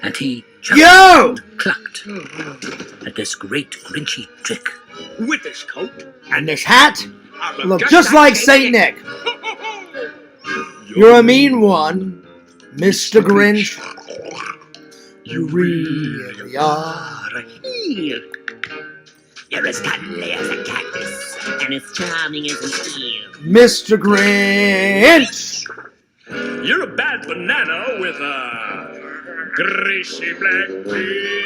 and he clucked at this great Grinchy trick. With this coat and this hat, I look just like Saint Nick. You're a mean one, Mr. Grinch. You really are. You're as cuddly as a cactus, and as charming as an eel. Mr. Grinch. You're a bad banana with a greasy black beard.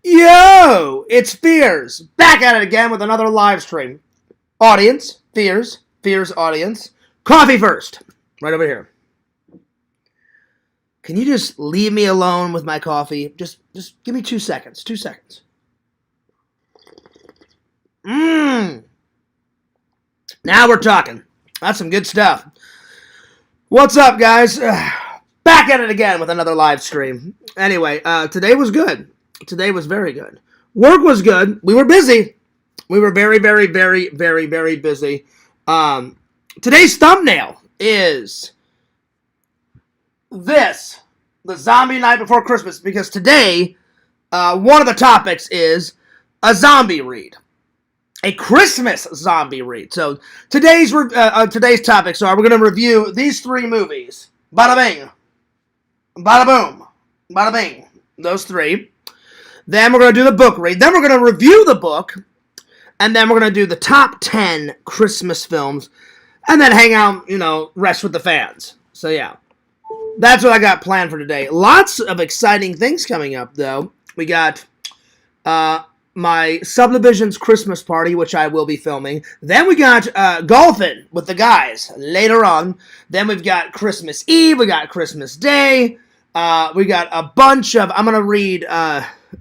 Yo, it's Fears, back at it again with another live stream. Audience, Fears audience. Coffee first, right over here. Can you just leave me alone with my coffee? Just give me 2 seconds. 2 seconds. Now we're talking. That's some good stuff. What's up, guys? Back at it again with another live stream. Anyway, today was good. Today was very good. Work was good. We were busy. We were very, very, very, very, very busy. Today's thumbnail is this, the Zombie Night Before Christmas, because today, one of the topics is a zombie read. A Christmas zombie read. So today's topics are, we're going to review these 3 movies. Bada bing. Bada boom. Bada bing. Those 3. Then we're going to do the book read. Then we're going to review the book. And then we're going to do the top 10 Christmas films. And then hang out, rest with the fans. So yeah. That's what I got planned for today. Lots of exciting things coming up, though. We got my Subdivision's Christmas party, which I will be filming. Then we got golfing with the guys later on. Then we've got Christmas Eve. We got Christmas Day. We got a bunch of... I'm going to read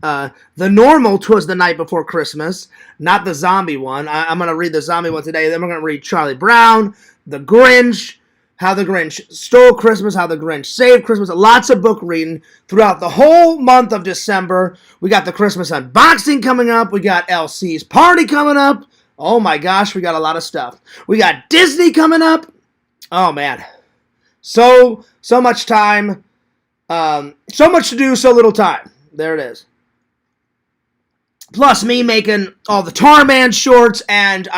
the normal 'Twas the Night Before Christmas, not the zombie one. I'm going to read the zombie one today. Then we're going to read Charlie Brown, The Grinch, How the Grinch Stole Christmas, How the Grinch Saved Christmas. Lots of book reading throughout the whole month of December. We got the Christmas unboxing coming up. We got LC's party coming up. Oh my gosh, we got a lot of stuff. We got Disney coming up. Oh man. So much time. So much to do, so little time. There it is. Plus me making all the Tarman shorts, and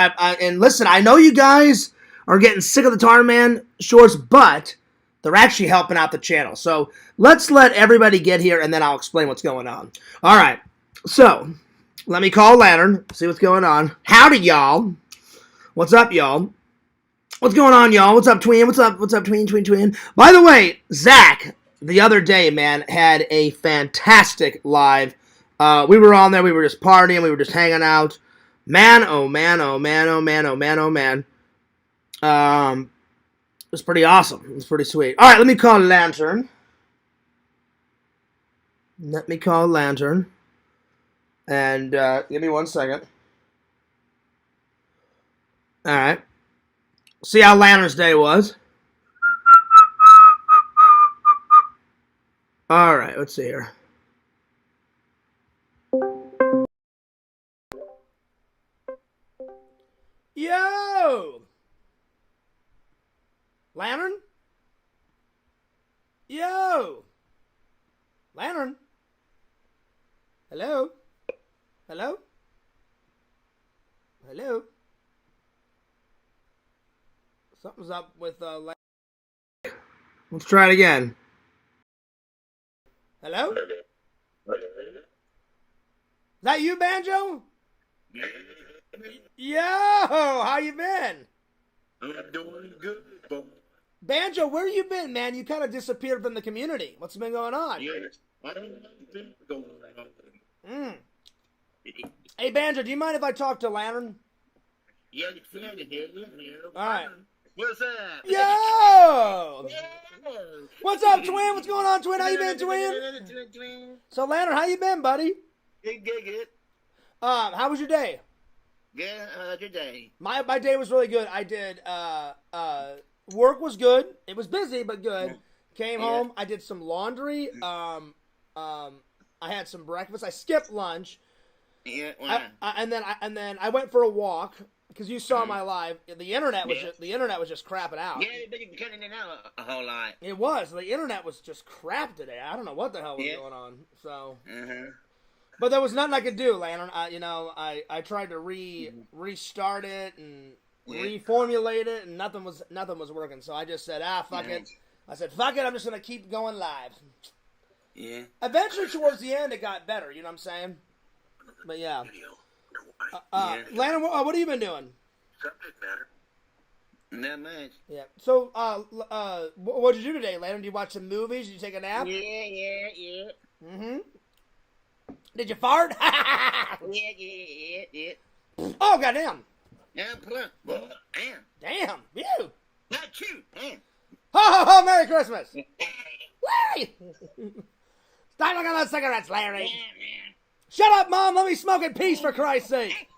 listen, I know you guys are getting sick of the Tarman shorts, but they're actually helping out the channel. So let's let everybody get here, and then I'll explain what's going on. All right. So let me call Lantern, see what's going on. Howdy, y'all. What's up, y'all? What's going on, y'all? What's up, Tween? What's up, Tween? By the way, Zach, the other day, man, had a fantastic live. We were on there. We were just partying. We were just hanging out. Man, oh man, oh man, oh man, oh man, oh man. It was pretty awesome. It was pretty sweet. All right, let me call Lantern. And give me 1 second. All right. See how Lantern's day was. All right, let's see here. Yo! Lantern? Yo! Lantern? Hello? Hello? Hello? Something's up with Lantern. Let's try it again. Hello? Is that you, Banjo? Yo, how you been? I'm doing good, boy. Banjo, where you been, man? You kind of disappeared from the community. What's been going on? Yes, I don't know what's going on. Hey, Banjo, do you mind if I talk to Lantern? Yeah, you can hear you. All right. What's up? Yo! What's up, Twin? What's going on, Twin? How you been, Twin? So, Lantern, how you been, buddy? Good. How was your day? Yeah, how's your day? My day was really good. I did, work was good. It was busy, but good. Came home. I did some laundry. I had some breakfast. I skipped lunch. Yeah, wow. And then I went for a walk. because you saw my live. The internet was just crapping out. Yeah, but you can cut it in and out a whole lot. It was. The internet was just crap today. I don't know what the hell was going on. So, but there was nothing I could do, Lantern. I tried to restart it and reformulate it, and nothing was working. So I just said, fuck it. I said, fuck it. I'm just gonna keep going live. Yeah. Eventually, towards the end, it got better. You know what I'm saying? But yeah. Lantern, what have you been doing? Subject matter. Not much. Yeah. So, what did you do today, Lantern? Did you watch some movies? Did you take a nap? Yeah. Mm-hmm. Did you fart? Yeah. Oh, goddamn. Yeah, plump. Damn. Damn. You. Not you. Damn. Ho, ho, ho, Merry Christmas. Larry. Stop looking at those cigarettes, Larry. Shut up, Mom. Let me smoke in peace, for Christ's sake.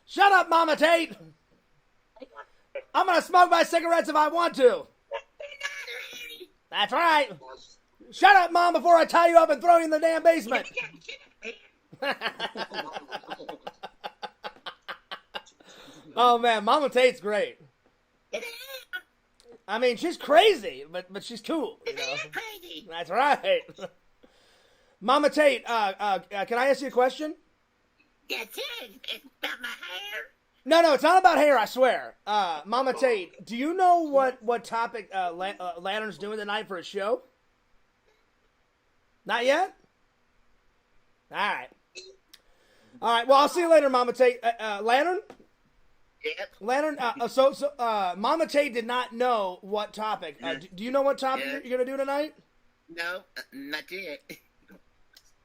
Shut up, Mama Tate. I'm going to smoke my cigarettes if I want to. That's right. Shut up, Mom, before I tie you up and throw you in the damn basement. Oh, man, Mama Tate's great. I mean, she's crazy, but she's cool. You know? Crazy. That's right. Mama Tate, can I ask you a question? Yes, it's about my hair. No, it's not about hair, I swear. Mama Tate, do you know what topic Lantern's doing tonight for a show? Not yet? All right, well, I'll see you later, Mama Tate. Lantern? Yep. Lantern, so Mama Tate did not know what topic. Do you know what topic you're going to do tonight? No, not yet.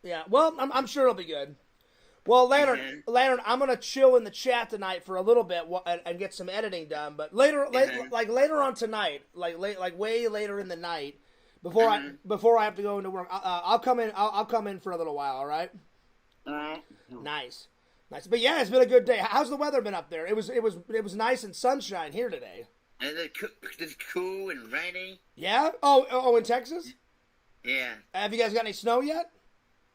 Yeah, well, I'm sure it'll be good. Well, Lantern, I'm gonna chill in the chat tonight for a little bit and get some editing done. But later on tonight, like way later in the night, before I have to go into work, I'll come in. I'll come in for a little while. All right. Nice. But yeah, it's been a good day. How's the weather been up there? It was nice and sunshine here today. And it's cool and rainy. Yeah. Oh, in Texas. Yeah. Have you guys got any snow yet?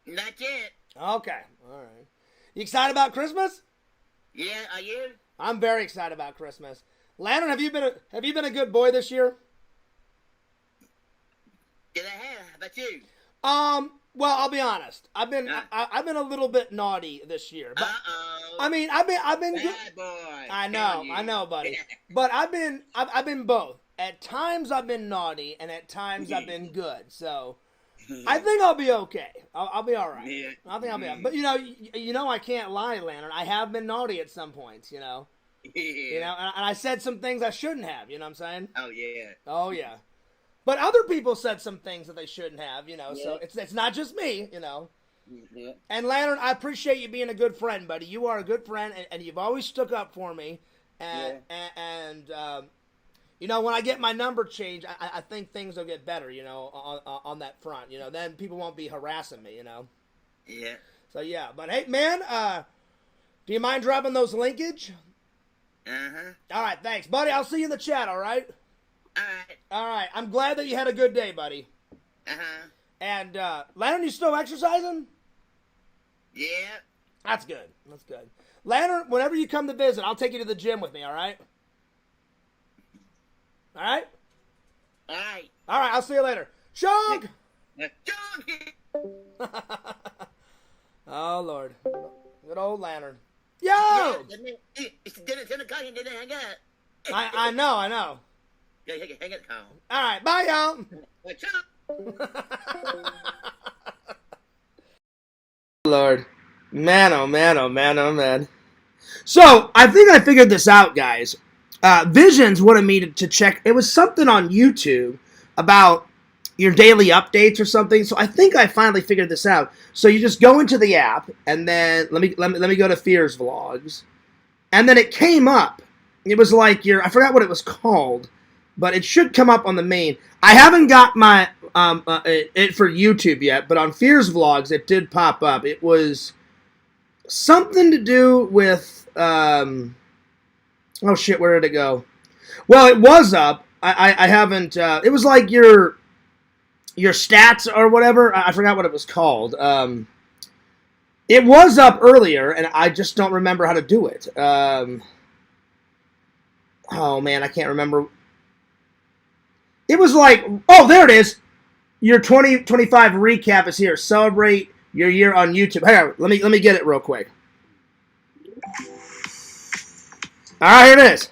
Not yet. Okay. All right. You excited about Christmas? Yeah, are you? I'm very excited about Christmas. Lantern, have you been a good boy this year? Did I have? How about you? Well, I'll be honest. I've been a little bit naughty this year. But, I mean, I've been good. Bad boy. I know, buddy. But I've been both. At times I've been naughty, and at times I've been good. So I think I'll be okay. I'll be all right. Yeah. I think I'll be all right. But you know, I can't lie, Lantern. I have been naughty at some points. You know. Yeah. You know, and I said some things I shouldn't have. You know what I'm saying? Oh yeah. Oh yeah. But other people said some things that they shouldn't have. You know, so it's not just me. You know. Yeah. And Lantern, I appreciate you being a good friend, buddy. You are a good friend, and you've always stuck up for me. And you know, when I get my number changed, I think things will get better, you know, on that front. You know, then people won't be harassing me, you know. Yeah. So, yeah. But, hey, man, do you mind dropping those linkage? Uh-huh. All right, thanks. Buddy, I'll see you in the chat, all right? All right. All right. I'm glad that you had a good day, buddy. Uh-huh. And, Lantern, you still exercising? Yeah. That's good. That's good. Lantern, whenever you come to visit, I'll take you to the gym with me, all right? All right? All right. All right, I'll see you later. Shog! Oh, Lord. Good old Lantern. Yo! It's 10 o'clock and didn't hang up. I know. Yeah, hang up the call. All right, bye, y'all. What's up? Lord. Man, oh, man. So, I think I figured this out, guys. Visions wanted me to check. It was something on YouTube about your daily updates or something. So I think I finally figured this out. So you just go into the app, and then let me go to Fears Vlogs, and then it came up. It was like I forgot what it was called, but it should come up on the main. I haven't got my it for YouTube yet, but on Fears Vlogs it did pop up. It was something to do with oh shit, where did it go? Well, it was up. I haven't. It was like your stats or whatever. I forgot what it was called. It was up earlier, and I just don't remember how to do it. Oh, man, I can't remember. It was like, oh, there it is. Your 2025 recap is here. Celebrate your year on YouTube. Hang on, let me get it real quick. All right, here it is.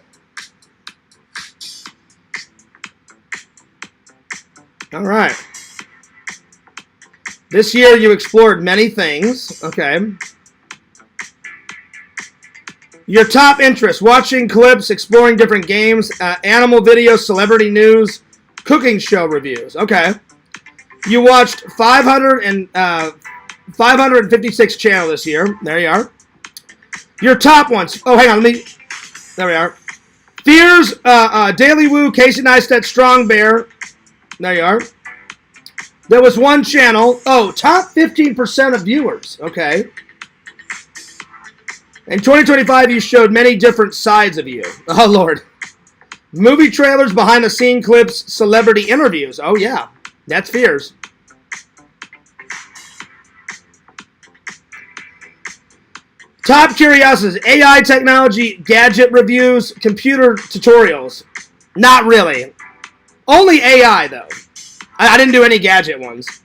All right. This year you explored many things. Okay. Your top interests: watching clips, exploring different games, animal videos, celebrity news, cooking show reviews. Okay. You watched 556 channel this year. There you are. Your top ones. Oh, hang on. There we are. Fears, Daily Woo, Casey Neistat, Strong Bear. There you are. There was one channel. Oh, top 15% of viewers. Okay. In 2025, you showed many different sides of you. Oh, Lord. Movie trailers, behind-the-scene clips, celebrity interviews. Oh, yeah. That's Fears. Top curiosities: AI technology, gadget reviews, computer tutorials. Not really. Only AI, though. I didn't do any gadget ones.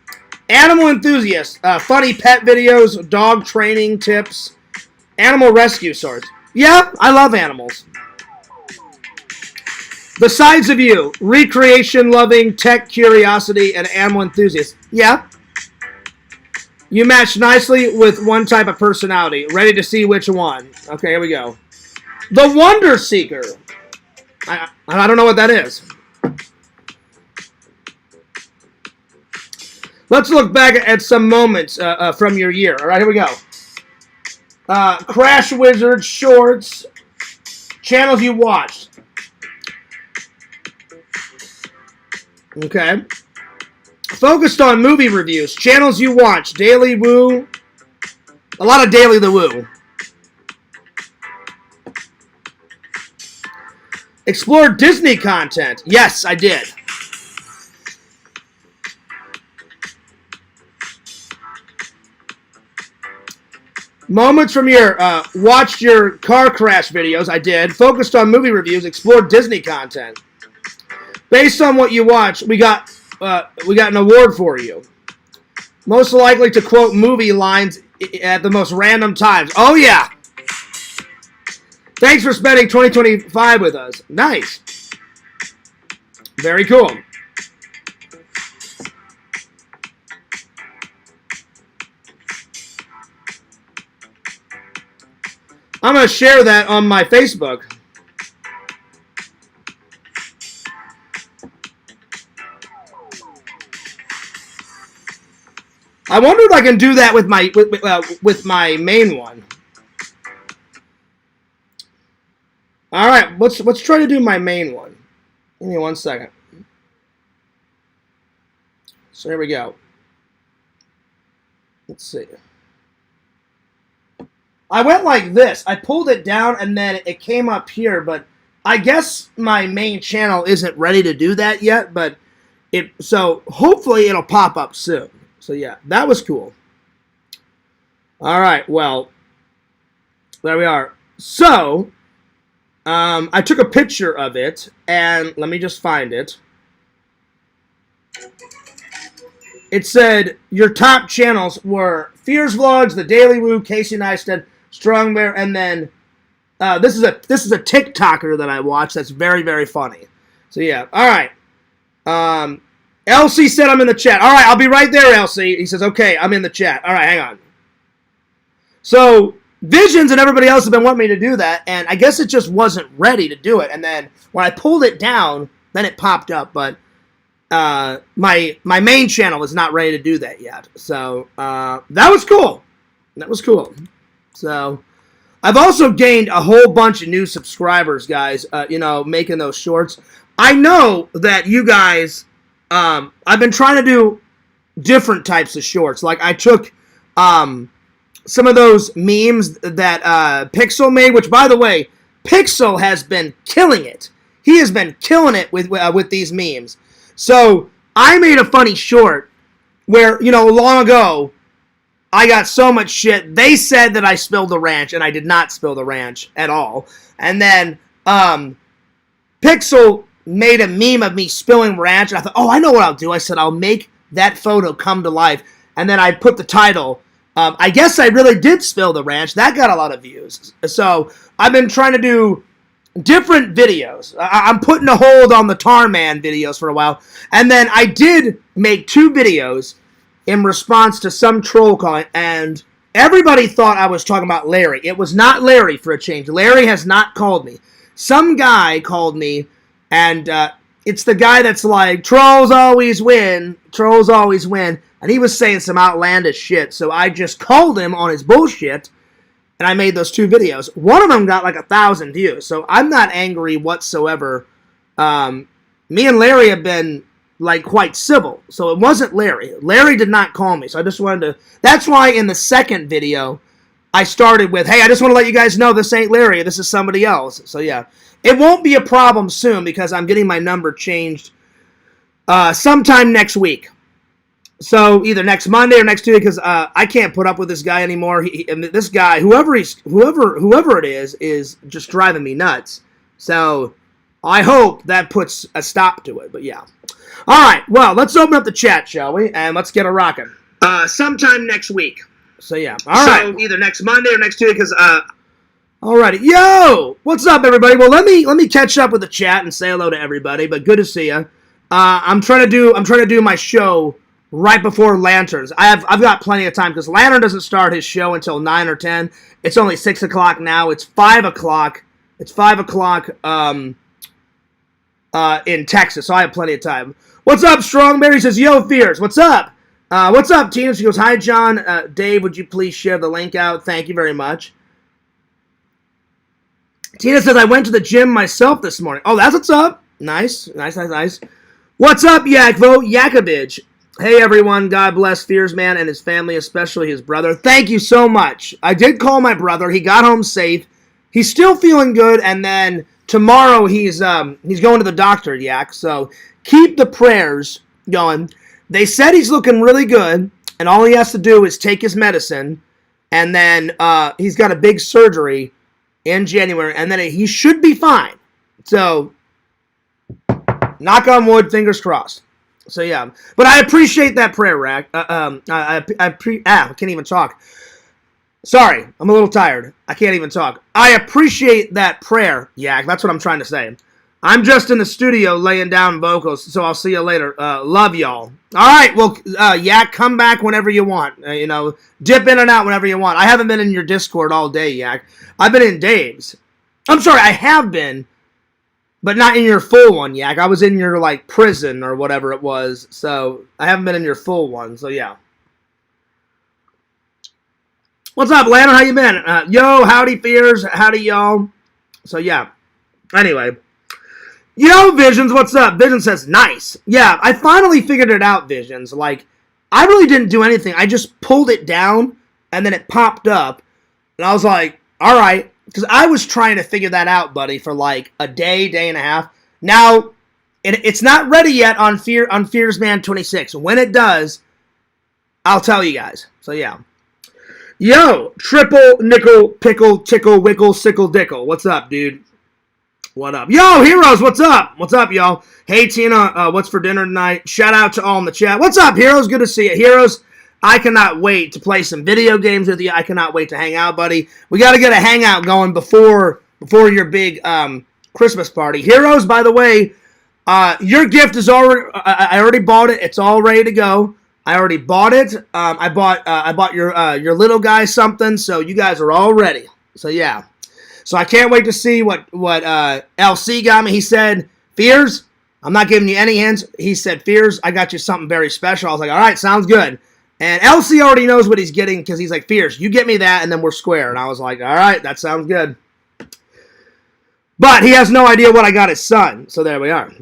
Animal enthusiasts, funny pet videos, dog training tips, animal rescue sorts. Yeah, I love animals. The sides of you: recreation loving, tech curiosity, and animal enthusiast. Yeah. You match nicely with one type of personality. Ready to see which one. Okay, here we go. The Wonder Seeker. I don't know what that is. Let's look back at some moments from your year. All right, here we go. Crash Wizard, shorts, channels you watched. Okay. Focused on movie reviews, channels you watch, Daily Woo. A lot of Daily the Woo. Explore Disney content. Yes, I did. Moments from your watched your car crash videos. I did. Focused on movie reviews, explored Disney content. Based on what you watch, we got an award for you. Most likely to quote movie lines at the most random times. Oh, yeah. Thanks for spending 2025 with us. Nice. Very cool. I'm going to share that on my Facebook. I wonder if I can do that with my main one. All right, let's try to do my main one. Give me 1 second. So here we go. Let's see. I went like this. I pulled it down and then it came up here, but I guess my main channel isn't ready to do that yet, but so hopefully it'll pop up soon. So yeah, that was cool. All right, well, there we are. So, I took a picture of it, and let me just find it. It said your top channels were Fears Vlogs, The Daily Woo, Casey Neistat, Strong Bear, and then this is a TikToker that I watch that's very, very funny. So yeah, all right. Elsie said I'm in the chat. All right, I'll be right there, Elsie. He says, okay, I'm in the chat. All right, hang on. So Visions and everybody else have been wanting me to do that, and I guess it just wasn't ready to do it. And then when I pulled it down, then it popped up. But my main channel is not ready to do that yet. So that was cool. That was cool. So I've also gained a whole bunch of new subscribers, guys, making those shorts. I know that you guys... I've been trying to do different types of shorts. Like I took some of those memes that Pixel made, which, by the way, Pixel has been killing it. He has been killing it with these memes. So I made a funny short where, long ago, I got so much shit. They said that I spilled the ranch, and I did not spill the ranch at all. And then Pixel made a meme of me spilling ranch, and I thought, oh, I know what I'll do. I said, I'll make that photo come to life. And then I put the title, I guess I really did spill the ranch. That got a lot of views. So I've been trying to do different videos. I'm putting a hold on the Tar Man videos for a while. And then I did make 2 videos in response to some troll calling, and everybody thought I was talking about Larry. It was not Larry, for a change. Larry has not called me. Some guy called me, and it's the guy that's like, trolls always win, trolls always win, and he was saying some outlandish shit, so I just called him on his bullshit, and I made those 2 videos. One of them got like 1,000 views, so I'm not angry whatsoever. Me and Larry have been like quite civil, so it wasn't Larry. Larry did not call me, so I just wanted to, that's why in the second video, I started with, hey, I just want to let you guys know this ain't Larry, this is somebody else. So yeah, it won't be a problem soon because I'm getting my number changed sometime next week. So either next Monday or next Tuesday, because I can't put up with this guy anymore. This guy, whoever it is just driving me nuts. So I hope that puts a stop to it. But yeah. All right. Well, let's open up the chat, shall we? And let's get a rocking. Sometime next week. So yeah. All right. So either next Monday or next Tuesday, because alrighty. Yo, what's up, everybody? Well, let me catch up with the chat and say hello to everybody. But good to see you. I'm trying to do my show right before Lanterns. I've got plenty of time because Lantern doesn't start his show until 9 or 10. It's only 6 o'clock now. It's 5 o'clock. It's 5 o'clock in Texas, so I have plenty of time. What's up, Strongberry? Says, yo, Fears. What's up? What's up, Tina? She goes, hi, John. Dave, would you please share the link out? Thank you very much. Tina says, I went to the gym myself this morning. Oh, that's what's up. Nice. What's up, Yakvo? Yakabidge. Hey, everyone. God bless Fears Man and his family, especially his brother. Thank you so much. I did call my brother. He got home safe. He's still feeling good, and then tomorrow he's going to the doctor, Yak. So keep the prayers going. They said he's looking really good, and all he has to do is take his medicine, and then he's got a big surgery in January, and then he should be fine. So knock on wood, fingers crossed. So yeah, but I appreciate that prayer, Rack. I can't even talk. Sorry, I'm a little tired. I can't even talk. I appreciate that prayer, Yak. That's what I'm trying to say. I'm just in the studio laying down vocals, so I'll see you later. Love y'all. All right, well, Yak, come back whenever you want. Dip in and out whenever you want. I haven't been in your Discord all day, Yak. I've been in Dave's. I'm sorry, I have been. But not in your full one, Yak. I was in your, prison or whatever it was. So, I haven't been in your full one. So, yeah. What's up, Lana? How you been? Yo, howdy, Fears. Howdy, y'all. So, yeah. Anyway. Yo, Visions, what's up? Vision says, nice. Yeah, I finally figured it out, Visions. I really didn't do anything. I just pulled it down, and then it popped up. And I was like, all right. Because I was trying to figure that out, buddy, for a day and a half. Now, it's not ready yet on Fearsman 26. When it does, I'll tell you guys. So, yeah. Yo, triple, nickel, pickle, tickle, wickle, sickle, dickle. What's up, dude? What up? Yo, Heroes, what's up? What's up, y'all? Hey, Tina, what's for dinner tonight? Shout out to all in the chat. What's up, Heroes? Good to see you. Heroes, I cannot wait to play some video games with you. I cannot wait to hang out, buddy. We got to get a hangout going before your big Christmas party. Heroes, by the way, your gift is already. I already bought it. It's all ready to go. I already bought it. I bought your little guy something, so you guys are all ready. So yeah. So I can't wait to see what LC got me. He said, Fears, I'm not giving you any hints. He said, Fears, I got you something very special. I was like, all right, sounds good. And LC already knows what he's getting because he's like, Fears, you get me that, and then we're square. And I was like, all right, that sounds good. But he has no idea what I got his son. So there we are.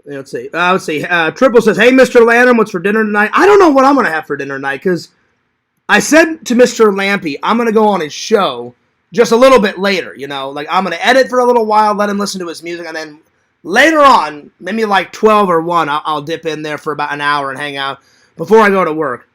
Let's see. Triple says, hey, Mr. Lantern, what's for dinner tonight? I don't know what I'm going to have for dinner tonight because I said to Mr. Lampy, I'm going to go on his show just a little bit later, I'm going to edit for a little while, let him listen to his music, and then later on, maybe 12 or 1, I'll dip in there for about an hour and hang out before I go to work.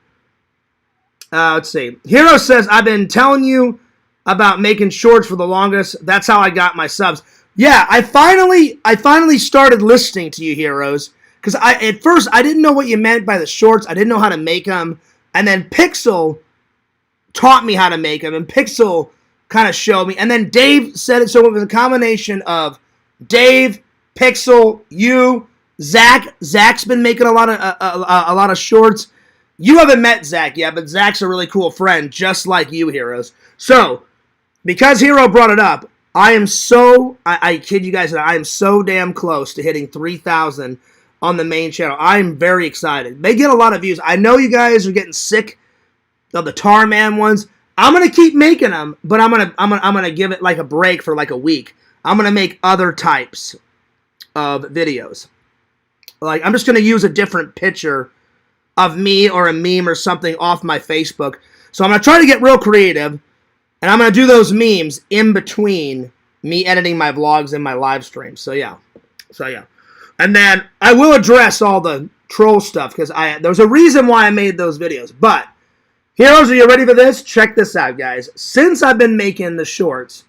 Let's see. Hero says, I've been telling you about making shorts for the longest. That's how I got my subs. Yeah, I finally started listening to you, Heroes. Because at first, I didn't know what you meant by the shorts. I didn't know how to make them. And then Pixel taught me how to make them. And Pixel kind of showed me. And then Dave said it. So it was a combination of Dave, Pixel, you, Zach. Zach's been making a lot of shorts. You haven't met Zach yet, but Zach's a really cool friend, just like you, Heroes. So, because Hero brought it up, I kid you guys, I am so damn close to hitting 3,000 on the main channel. I am very excited. They get a lot of views. I know you guys are getting sick of the Tarman ones. I'm gonna keep making them, but I'm gonna give it like a break for like a week. I'm gonna make other types of videos. Like, I'm just gonna use a different picture of me or a meme or something off my Facebook. So I'm going to try to get real creative, and I'm going to do those memes in between me editing my vlogs and my live streams. So yeah. And then I will address all the troll stuff, because there's a reason why I made those videos. But, Heroes, are you ready for this? Check this out, guys. Since I've been making the shorts,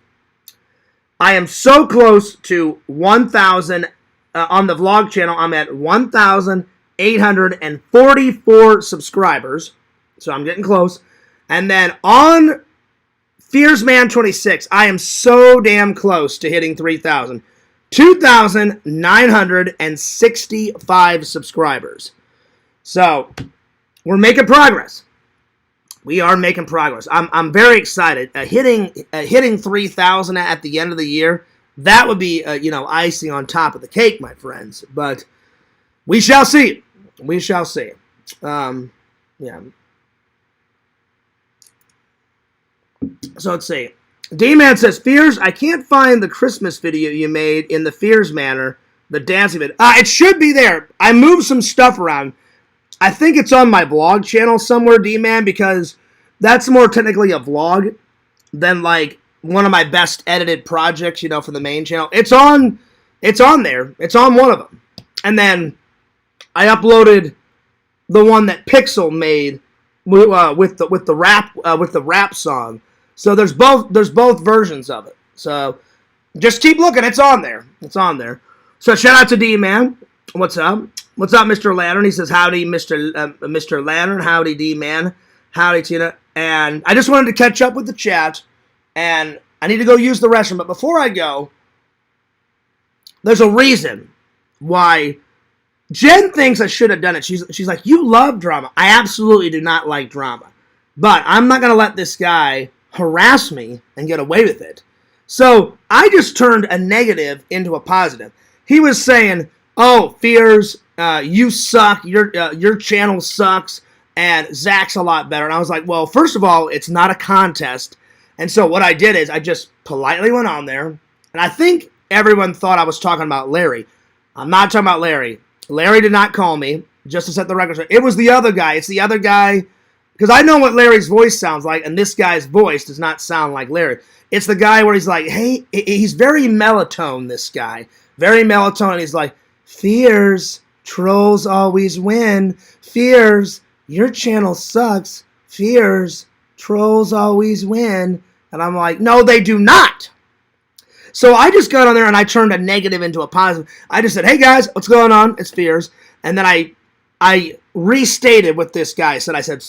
I am so close to 1,000 on the vlog channel. I'm at 1,844 subscribers, so I'm getting close. And then on FearsMan26, I am so damn close to hitting 3,000. 2,965 subscribers. So, we're making progress. We are making progress. I'm very excited. Hitting 3,000 at the end of the year, that would be icing on top of the cake, my friends. But we shall see. We shall see. Yeah. So let's see. D-Man says, Fears, I can't find the Christmas video you made in the Fears manner, the dancing video. It should be there. I moved some stuff around. I think it's on my vlog channel somewhere, D-Man, because that's more technically a vlog than like one of my best edited projects, for the main channel. It's on there. It's on one of them. And then I uploaded the one that Pixel made with the rap song. So there's both versions of it. So just keep looking. It's on there. It's on there. So shout out to D-Man. What's up? What's up, Mr. Lantern? He says, howdy, Mr. Lantern. Howdy, D-Man. Howdy, Tina. And I just wanted to catch up with the chat. And I need to go use the restroom. But before I go, there's a reason why Jen thinks I should have done it. She's like, you love drama. I absolutely do not like drama. But I'm not going to let this guy harass me and get away with it. So I just turned a negative into a positive. He was saying, oh, Fears, you suck. Your channel sucks. And Zach's a lot better. And I was like, well, first of all, it's not a contest. And so what I did is I just politely went on there. And I think everyone thought I was talking about Larry. I'm not talking about Larry. Larry did not call me, just to set the record straight. It was the other guy. It's the other guy. Because I know what Larry's voice sounds like, and this guy's voice does not sound like Larry. It's the guy where he's like, hey, he's very melatonin, this guy. Very melatonin. He's like, Fears, trolls always win. Fears, your channel sucks. Fears, trolls always win. And I'm like, no, they do not. So I just got on there and I turned a negative into a positive. I just said, hey guys, what's going on? It's Fears. And then I restated what this guy said. I said,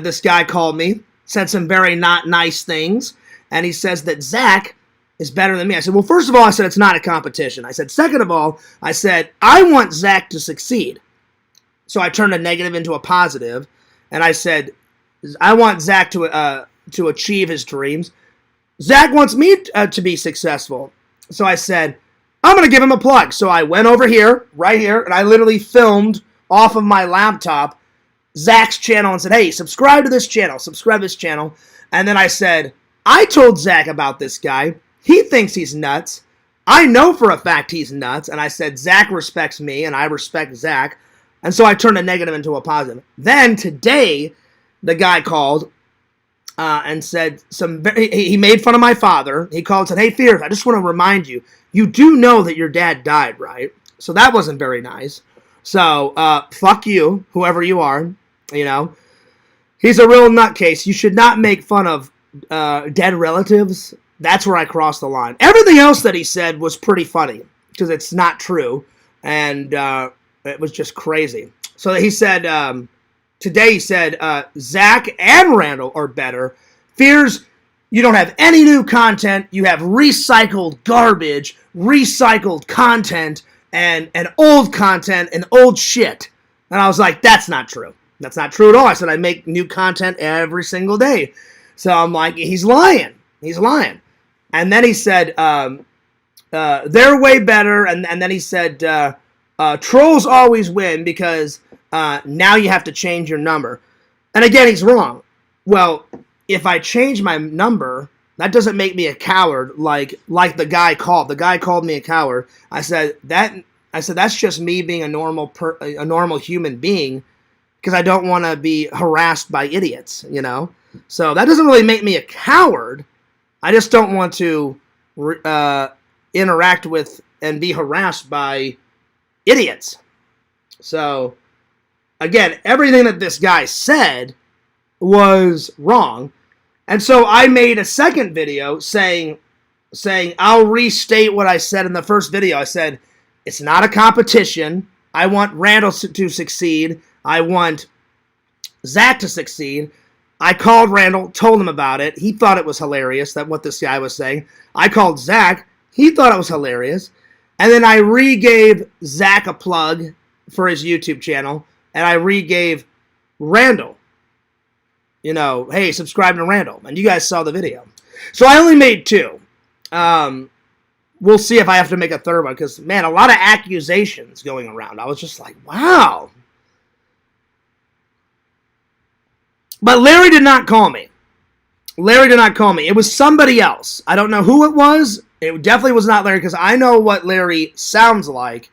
this guy called me, said some very not nice things, and he says that Zach is better than me. I said, well, first of all, I said, it's not a competition. I said, second of all, I said, I want Zach to succeed. So I turned a negative into a positive, and I said, I want Zach to achieve his dreams. Zach wants me to be successful. So I said, I'm going to give him a plug. So I went over here, right here, and I literally filmed off of my laptop Zach's channel and said, hey, subscribe to this channel, subscribe to this channel. And then I said, I told Zach about this guy. He thinks he's nuts. I know for a fact he's nuts. And I said, Zach respects me and I respect Zach. And so I turned a negative into a positive. Then today, the guy called and said he made fun of my father. He called and said, hey, Fears, I just want to remind you, you do know that your dad died, right? So that wasn't very nice. So, fuck you, whoever you are, He's a real nutcase. You should not make fun of dead relatives. That's where I crossed the line. Everything else that he said was pretty funny because it's not true, and it was just crazy. So he said today. He said Zach and Randall are better. Fears you don't have any new content. You have recycled garbage, recycled content, and old content and old shit. And I was like, that's not true. That's not true at all. I said I make new content every single day. So I'm like, he's lying. He's lying. And then he said, they're way better. And then he said, trolls always win because now you have to change your number. And again, he's wrong. Well, if I change my number, that doesn't make me a coward like the guy called. The guy called me a coward. I said that's just me being a normal human being because I don't want to be harassed by idiots, you know? So that doesn't really make me a coward. I just don't want to interact with and be harassed by idiots. So, again, everything that this guy said was wrong. And so I made a second video saying I'll restate what I said in the first video. I said, it's not a competition. I want Randall to succeed. I want Zach to succeed. I called Randall, told him about it. He thought it was hilarious, that what this guy was saying. I called Zach. He thought it was hilarious. And then I re-gave Zach a plug for his YouTube channel. And I re-gave Randall, you know, hey, subscribe to Randall. And you guys saw the video. So I only made two. We'll see if I have to make a third one. Because, man, a lot of accusations going around. I was just like, wow. But Larry did not call me. Larry did not call me. It was somebody else. I don't know who it was. It definitely was not Larry because I know what Larry sounds like.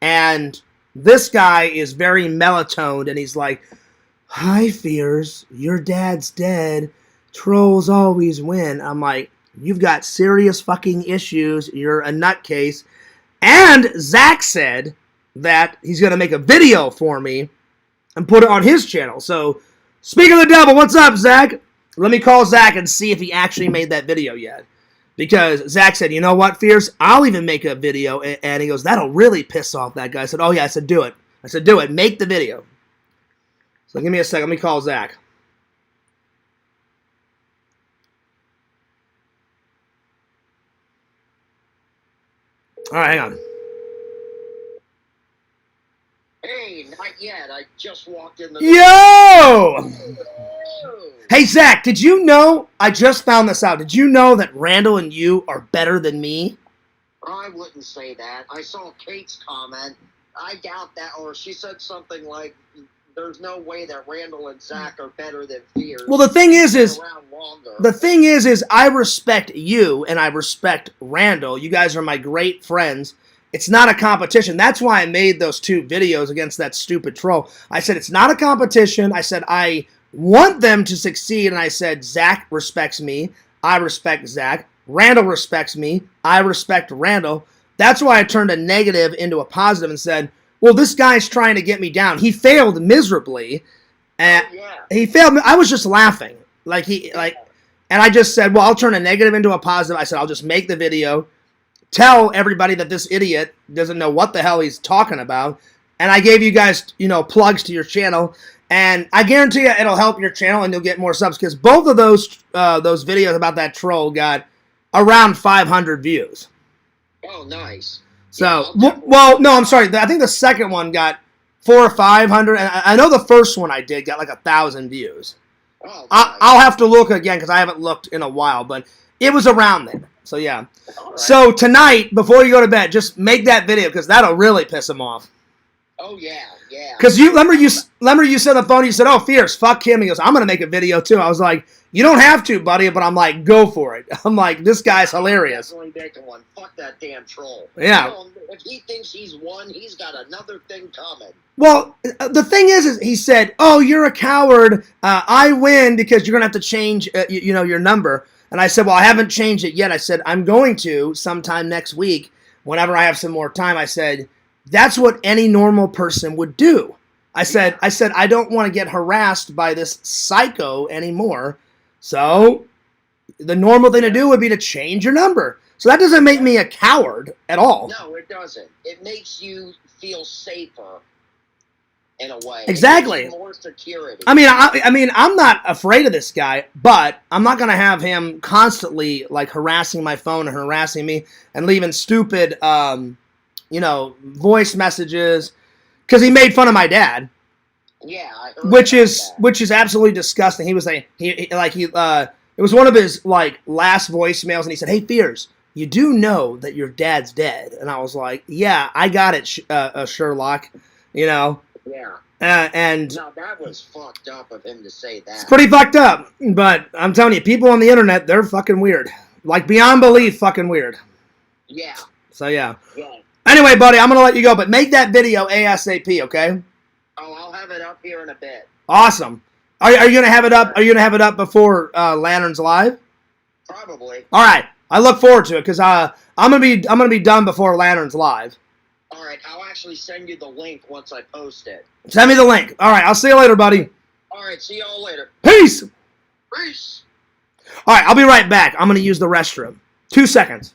And this guy is very mellow-toned. And he's like, hi, Fears. Your dad's dead. Trolls always win. I'm like, you've got serious fucking issues. You're a nutcase. And Zach said that he's going to make a video for me and put it on his channel. So, speaking of the devil, what's up, Zach? Let me call Zach and see if he actually made that video yet. Because Zach said, you know what, Fierce? I'll even make a video. And he goes, that'll really piss off that guy. I said, oh, yeah. I said, do it. I said, do it. Make the video. So give me a second. Let me call Zach. All right, hang on. Hey, not yet. I just walked in the Yo! Hey, Zach, did you know, I just found this out, did you know that Randall and you are better than me? I wouldn't say that. I saw Kate's comment. I doubt that, or she said something like, there's no way that Randall and Zach are better than Fears. Well, the thing is around I respect you and I respect Randall. You guys are my great friends. It's not a competition. That's why I made those two videos against that stupid troll. I said, it's not a competition. I said, I want them to succeed. And I said, Zach respects me. I respect Zach. Randall respects me. I respect Randall. That's why I turned a negative into a positive and said, well, this guy's trying to get me down. He failed miserably. And he failed. I was just laughing. And I just said, well, I'll turn a negative into a positive. I said, I'll just make the video. Tell everybody that this idiot doesn't know what the hell he's talking about. And I gave you guys, you know, plugs to your channel. And I guarantee you it'll help your channel and you'll get more subs. Because both of those videos about that troll got around 500 views. Oh, nice. So, well, no, I'm sorry. I think the second one got 400 or 500. And I know the first one I did got like 1,000 views. Oh, nice. I'll have to look again because I haven't looked in a while. But it was around there. So, yeah. Right. So, tonight, before you go to bed, just make that video because that'll really piss him off. Oh, yeah. Because remember you said on the phone, you said, oh, Fierce, fuck him. He goes, I'm going to make a video too. I was like, you don't have to, buddy. But I'm like, go for it. I'm like, this guy's hilarious. I'm definitely making one. Fuck that damn troll. Yeah. You know, if he thinks he's won, he's got another thing coming. Well, the thing is he said, oh, you're a coward. I win because you're going to have to change, your number. And I said, well, I haven't changed it yet. I said, I'm going to sometime next week whenever I have some more time. I said, that's what any normal person would do. I said I don't want to get harassed by this psycho anymore. So the normal thing to do would be to change your number. So that doesn't make me a coward at all. No, it doesn't. It makes you feel safer in a way. Exactly. It gives you more security. I mean, I'm not afraid of this guy, but I'm not gonna have him constantly like harassing my phone and harassing me and leaving stupid, voice messages because he made fun of my dad. Yeah, I heard which about is that. absolutely disgusting. He was saying it was one of his like last voicemails, and he said, "Hey, Fears, you do know that your dad's dead?" And I was like, "Yeah, I got it, Sherlock." Yeah. And No, that was fucked up of him to say that. it's pretty fucked up. But I'm telling you, people on the internet, they're fucking weird, like beyond belief, fucking weird. Yeah. So yeah. Yeah. Anyway, buddy, I'm gonna let you go, but make that video ASAP, okay? Oh, I'll have it up here in a bit. Awesome. Are you gonna have it up? Are you gonna have it up before Lanterns Live? Probably. All right. I look forward to it because I'm gonna be done before Lanterns Live. All right, I'll actually send you the link once I post it. Send me the link. All right. I'll see you later, buddy. All right, see y'all later. Peace. Peace. All right. I'll be right back. I'm gonna use the restroom. 2 seconds.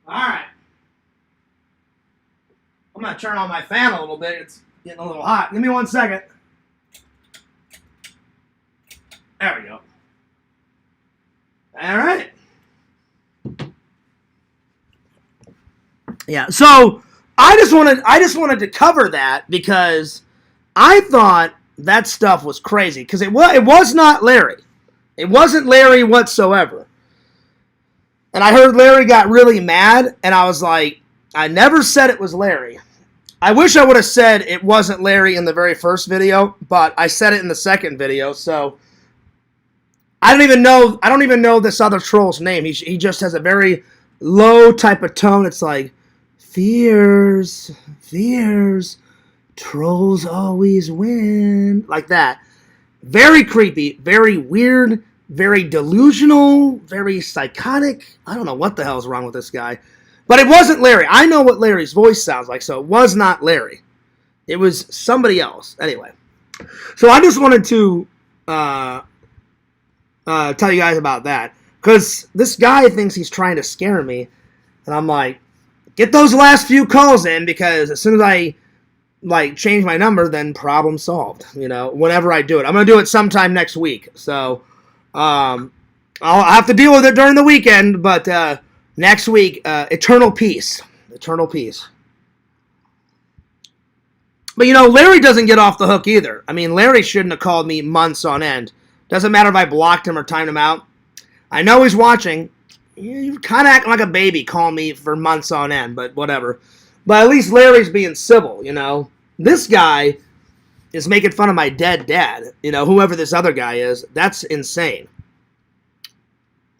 All right. I'm gonna turn on my fan a little bit. It's getting a little hot. Give me 1 second. There we go. All right. Yeah. So I just wanted to cover that because I thought that stuff was crazy because it was not Larry. It wasn't Larry whatsoever. And I heard Larry got really mad, and I was like, I never said it was Larry. I wish I would have said it wasn't Larry in the very first video, but I said it in the second video, so I don't even know this other troll's name. He just has a very low type of tone. It's like, fears, trolls always win. Like that. Very creepy, very weird, very delusional, very psychotic. I don't know what the hell's wrong with this guy. But it wasn't Larry. I know what Larry's voice sounds like, so it was not Larry. It was somebody else. Anyway. So I just wanted to tell you guys about that. Because this guy thinks he's trying to scare me. And I'm like, get those last few calls in, because as soon as I change my number, then problem solved. Whenever I do it. I'm going to do it sometime next week. So I'll have to deal with it during the weekend, but next week, eternal peace. Eternal peace. But, Larry doesn't get off the hook either. I mean, Larry shouldn't have called me months on end. Doesn't matter if I blocked him or timed him out. I know he's watching. You kind of acting like a baby calling me for months on end, but whatever. But at least Larry's being civil, This guy is making fun of my dead dad, whoever this other guy is. That's insane.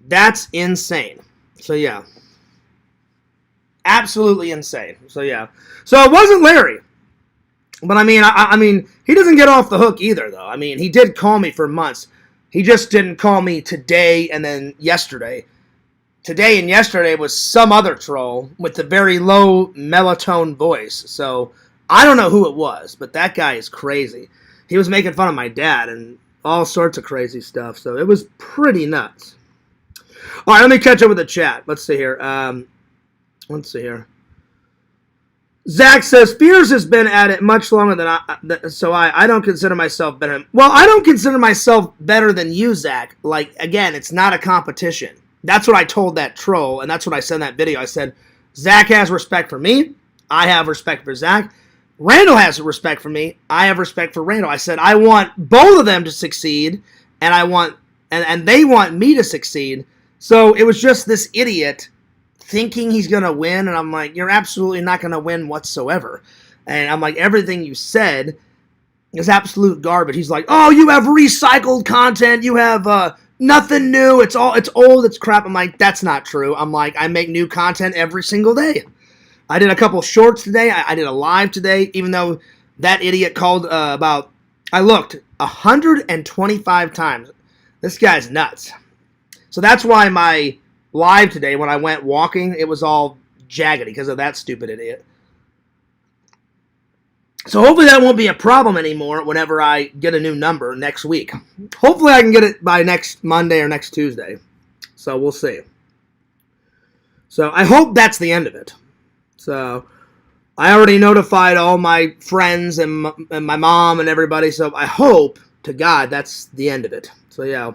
That's insane. So, yeah. Absolutely insane. So, yeah. So, it wasn't Larry. But, I mean, he doesn't get off the hook either, though. I mean, he did call me for months. He just didn't call me today and then yesterday. Today and yesterday was some other troll with a very low melatonin voice. So, I don't know who it was, but that guy is crazy. He was making fun of my dad and all sorts of crazy stuff, so it was pretty nuts. All right, let me catch up with the chat. Let's see here. Zach says, Fears has been at it much longer than I don't consider myself better. Well, I don't consider myself better than you, Zach. Like, again, it's not a competition. That's what I told that troll, and that's what I said in that video. I said, Zach has respect for me. I have respect for Zach. Randall has respect for me. I have respect for Randall. I said, I want both of them to succeed, and and they want me to succeed. So it was just this idiot thinking he's going to win, and I'm like, you're absolutely not going to win whatsoever. And I'm like, everything you said is absolute garbage. He's like, oh, you have recycled content, you have nothing new, it's old, it's crap. I'm like, that's not true. I'm like, I make new content every single day. I did a couple shorts today, I did a live today, even though that idiot called I looked 125 times. This guy's nuts. So that's why my live today, when I went walking, it was all jaggedy because of that stupid idiot. So hopefully that won't be a problem anymore whenever I get a new number next week. Hopefully I can get it by next Monday or next Tuesday. So we'll see. So I hope that's the end of it. So I already notified all my friends and my mom and everybody. So I hope to God that's the end of it. So yeah.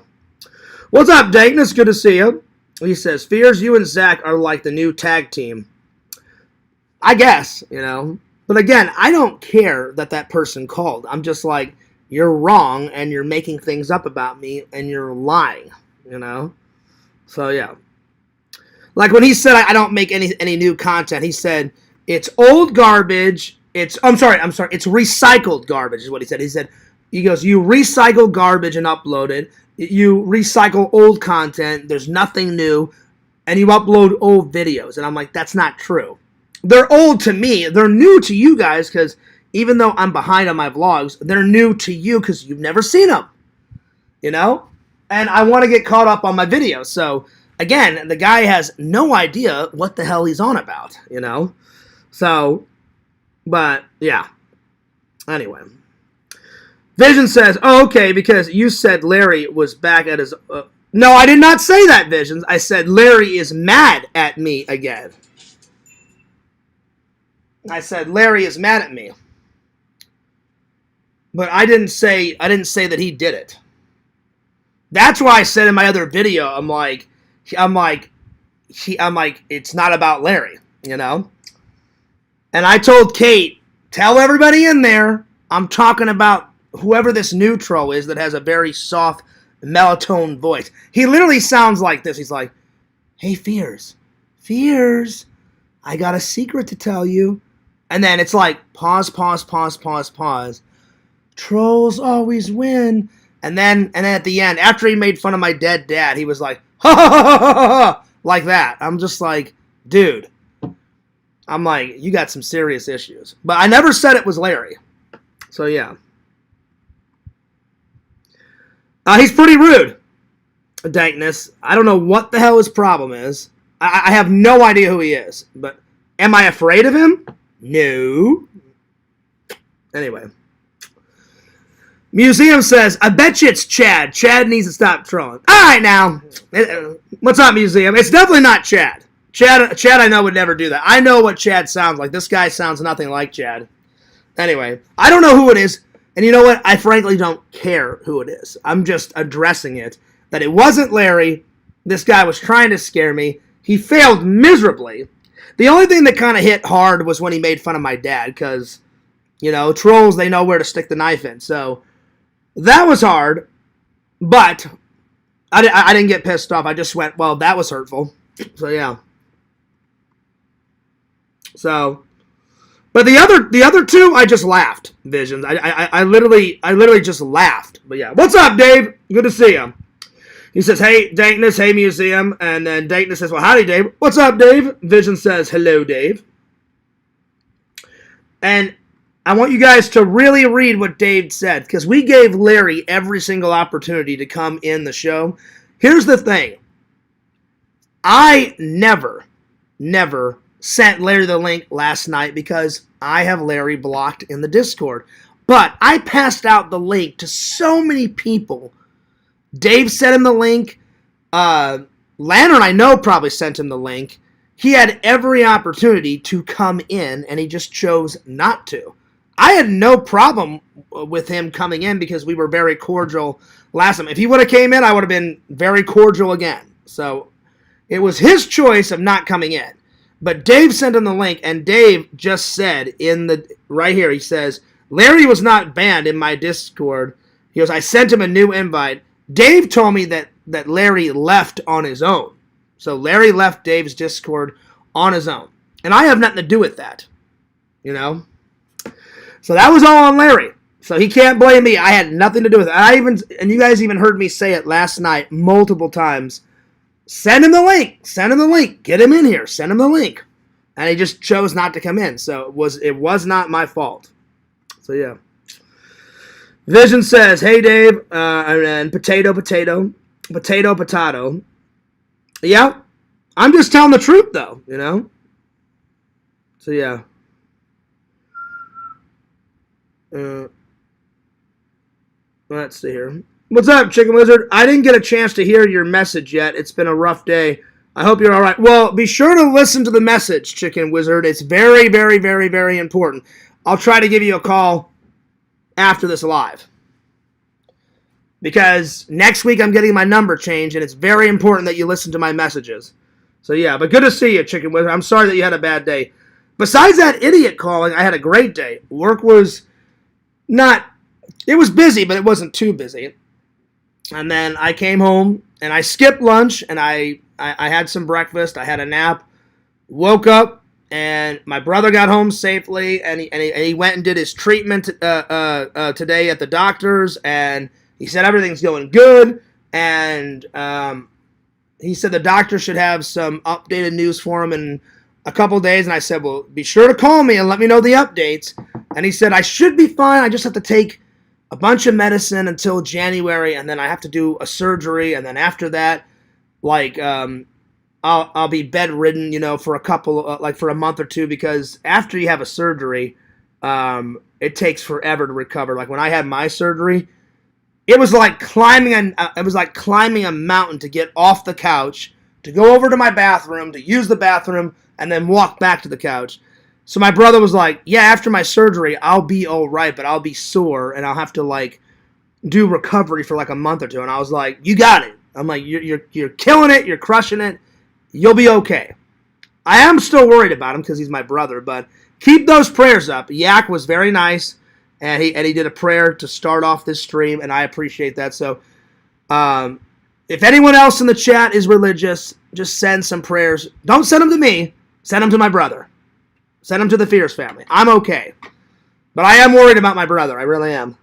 What's up, Dayton? It's good to see you. He says, Fears, you and Zach are like the new tag team. I guess, you know. But again, I don't care that person called. I'm just like, you're wrong, and you're making things up about me, and you're lying, you know. So, yeah. Like when he said I don't make any new content, he said, it's old garbage. I'm sorry, it's recycled garbage is what he said. He goes, you recycle garbage and upload it. You recycle old content, there's nothing new, and you upload old videos. And I'm like, that's not true. They're old to me. They're new to you guys because even though I'm behind on my vlogs, they're new to you because you've never seen them. You know? And I want to get caught up on my videos. So, again, the guy has no idea what the hell he's on about, you know? So, but, yeah. Anyway. Vision says, oh, okay, because you said Larry was back at his... No, I did not say that, Visions. I said Larry is mad at me again. I said Larry is mad at me. But I didn't say that he did it. That's why I said in my other video, I'm like, it's not about Larry, you know? And I told Kate, tell everybody in there, I'm talking about whoever this new troll is that has a very soft melatonin voice. He literally sounds like this. He's like, hey, Fears, I got a secret to tell you. And then it's like, pause. Trolls always win. And then at the end, after he made fun of my dead dad, he was like, ha ha ha ha ha ha, like that. I'm just like, dude. I'm like, you got some serious issues. But I never said it was Larry. So yeah. He's pretty rude, Dankness. I don't know what the hell his problem is. I have no idea who he is. But am I afraid of him? No. Anyway. Museum says, I bet you it's Chad. Chad needs to stop trolling. All right, now. What's up, Museum? It's definitely not Chad. Chad I know would never do that. I know what Chad sounds like. This guy sounds nothing like Chad. Anyway, I don't know who it is. And you know what? I frankly don't care who it is. I'm just addressing it. That it wasn't Larry. This guy was trying to scare me. He failed miserably. The only thing that kind of hit hard was when he made fun of my dad. Because, you know, trolls, they know where to stick the knife in. So, that was hard. But, I didn't get pissed off. I just went, well, that was hurtful. So, yeah. So... But the other two, I just laughed, Visions. I literally just laughed. But yeah. What's up, Dave? Good to see you. He says, hey, Dankness, hey, Museum. And then Dankness says, well, howdy, Dave. What's up, Dave? Vision says, hello, Dave. And I want you guys to really read what Dave said. Because we gave Larry every single opportunity to come in the show. Here's the thing. I never sent Larry the link last night because I have Larry blocked in the Discord. But I passed out the link to so many people. Dave sent him the link. Lantern, I know, probably sent him the link. He had every opportunity to come in, and he just chose not to. I had no problem with him coming in because we were very cordial last time. If he would have came in, I would have been very cordial again. So it was his choice of not coming in. But Dave sent him the link, and Dave just said right here, he says, Larry was not banned in my Discord. He goes, I sent him a new invite. Dave told me that Larry left on his own. So Larry left Dave's Discord on his own. And I have nothing to do with that. You know? So that was all on Larry. So he can't blame me. I had nothing to do with it. And you guys even heard me say it last night multiple times. Send him the link. Send him the link. Get him in here. Send him the link. And he just chose not to come in. So it was not my fault. So yeah. Vision says, hey Dave, and potato. Yeah. I'm just telling the truth though, you know? So yeah. Let's see here. What's up, Chicken Wizard? I didn't get a chance to hear your message yet. It's been a rough day. I hope you're all right. Well, be sure to listen to the message, Chicken Wizard. It's very, very, very, very important. I'll try to give you a call after this live. Because next week I'm getting my number changed, and it's very important that you listen to my messages. So yeah, but good to see you, Chicken Wizard. I'm sorry that you had a bad day. Besides that idiot calling, I had a great day. Work was it was busy, but it wasn't too busy. And then I came home, and I skipped lunch, and I had some breakfast. I had a nap, woke up, and my brother got home safely, and he went and did his treatment today at the doctor's, and he said everything's going good, and he said the doctor should have some updated news for him in a couple days, and I said, well, be sure to call me and let me know the updates. And he said, I should be fine. I just have to take a bunch of medicine until January, and then I have to do a surgery, and then after that, I'll be bedridden, you know, for for a month or two, because after you have a surgery, it takes forever to recover. Like when I had my surgery, it was like climbing a mountain to get off the couch, to go over to my bathroom, to use the bathroom, and then walk back to the couch. So my brother was like, yeah, after my surgery, I'll be all right, but I'll be sore, and I'll have to, do recovery for, a month or two. And I was like, you got it. I'm like, you're killing it. You're crushing it. You'll be okay. I am still worried about him because he's my brother, but keep those prayers up. Yak was very nice, and he did a prayer to start off this stream, and I appreciate that. So if anyone else in the chat is religious, just send some prayers. Don't send them to me. Send them to my brother. Send them to the Fierce family. I'm okay. But I am worried about my brother. I really am.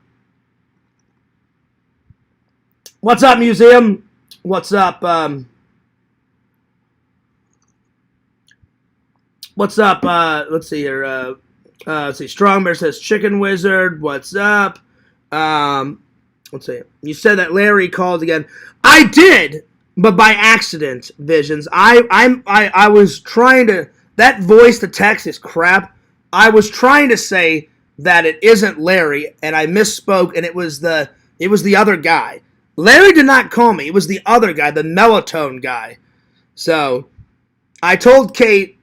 What's up, Museum? What's up? What's up? Let's see here. Let's see. Strong Bear says, Chicken Wizard, what's up? Let's see. You said that Larry called again. I did, but by accident, Visions. I was trying to... That voice to text is crap. I was trying to say that it isn't Larry, and I misspoke, and it was the other guy. Larry did not call me. It was the other guy, the melatonin guy. So I told Kate,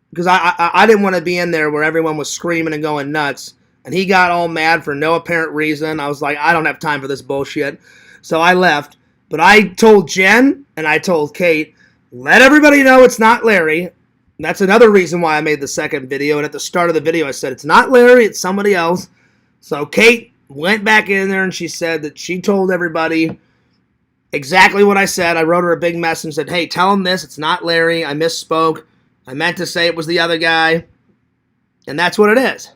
because I didn't want to be in there where everyone was screaming and going nuts, and he got all mad for no apparent reason. I was like, I don't have time for this bullshit. So I left. But I told Jen, and I told Kate, let everybody know it's not Larry. That's another reason why I made the second video. And at the start of the video, I said, it's not Larry, it's somebody else. So Kate went back in there, and she said that she told everybody exactly what I said. I wrote her a big message and said, hey, tell them this. It's not Larry. I misspoke. I meant to say it was the other guy. And that's what it is.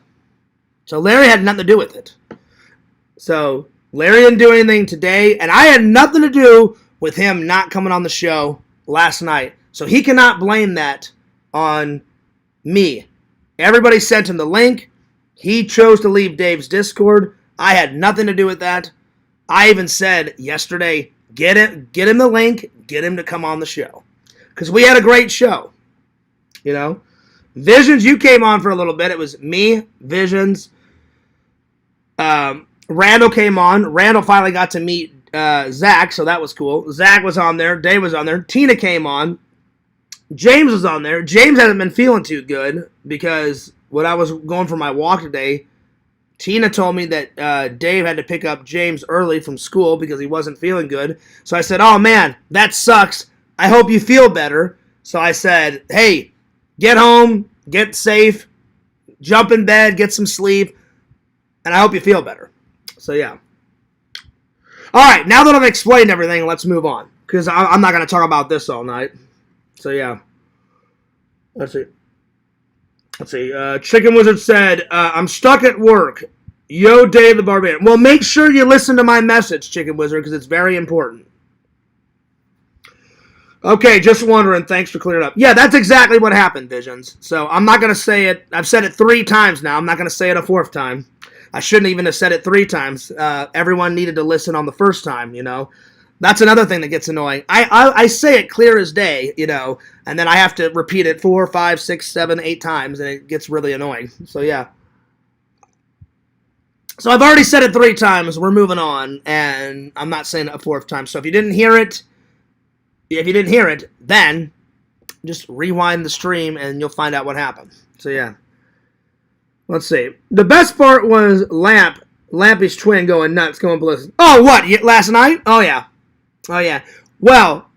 So Larry had nothing to do with it. So Larry didn't do anything today, and I had nothing to do with him not coming on the show last night. So he cannot blame that on me. Everybody sent him the link. He chose to leave Dave's Discord. I had nothing to do with that. I even said yesterday, get him the link, get him to come on the show. Because we had a great show. You know? Visions, you came on for a little bit. It was me, Visions. Randall came on. Randall finally got to meet Zach, so that was cool. Zach was on there. Dave was on there. Tina came on. James was on there. James hasn't been feeling too good because when I was going for my walk today, Tina told me that Dave had to pick up James early from school because he wasn't feeling good. So I said, oh man, that sucks. I hope you feel better. So I said, hey, get home, get safe, jump in bed, get some sleep, and I hope you feel better. So yeah. All right, now that I've explained everything, let's move on because I'm not going to talk about this all night. So yeah. Let's see. Chicken Wizard said, I'm stuck at work. Yo, Dave the Barbarian. Well, make sure you listen to my message, Chicken Wizard, because it's very important. Okay, just wondering. Thanks for clearing up. Yeah, that's exactly what happened, Visions. So I'm not going to say it. I've said it 3 times now. I'm not going to say it a 4th time. I shouldn't even have said it 3 times. Everyone needed to listen on the first time, you know. That's another thing that gets annoying. I say it clear as day, you know, and then I have to repeat it 4, 5, 6, 7, 8 times, and it gets really annoying. So, yeah. So I've already said it 3 times. We're moving on, and I'm not saying it a 4th time. So if you didn't hear it, then just rewind the stream, and you'll find out what happened. So, yeah. Let's see. The best part was Lampy's twin going nuts, going ballistic. Oh, what? Last night? Oh, yeah. Oh, yeah. Well,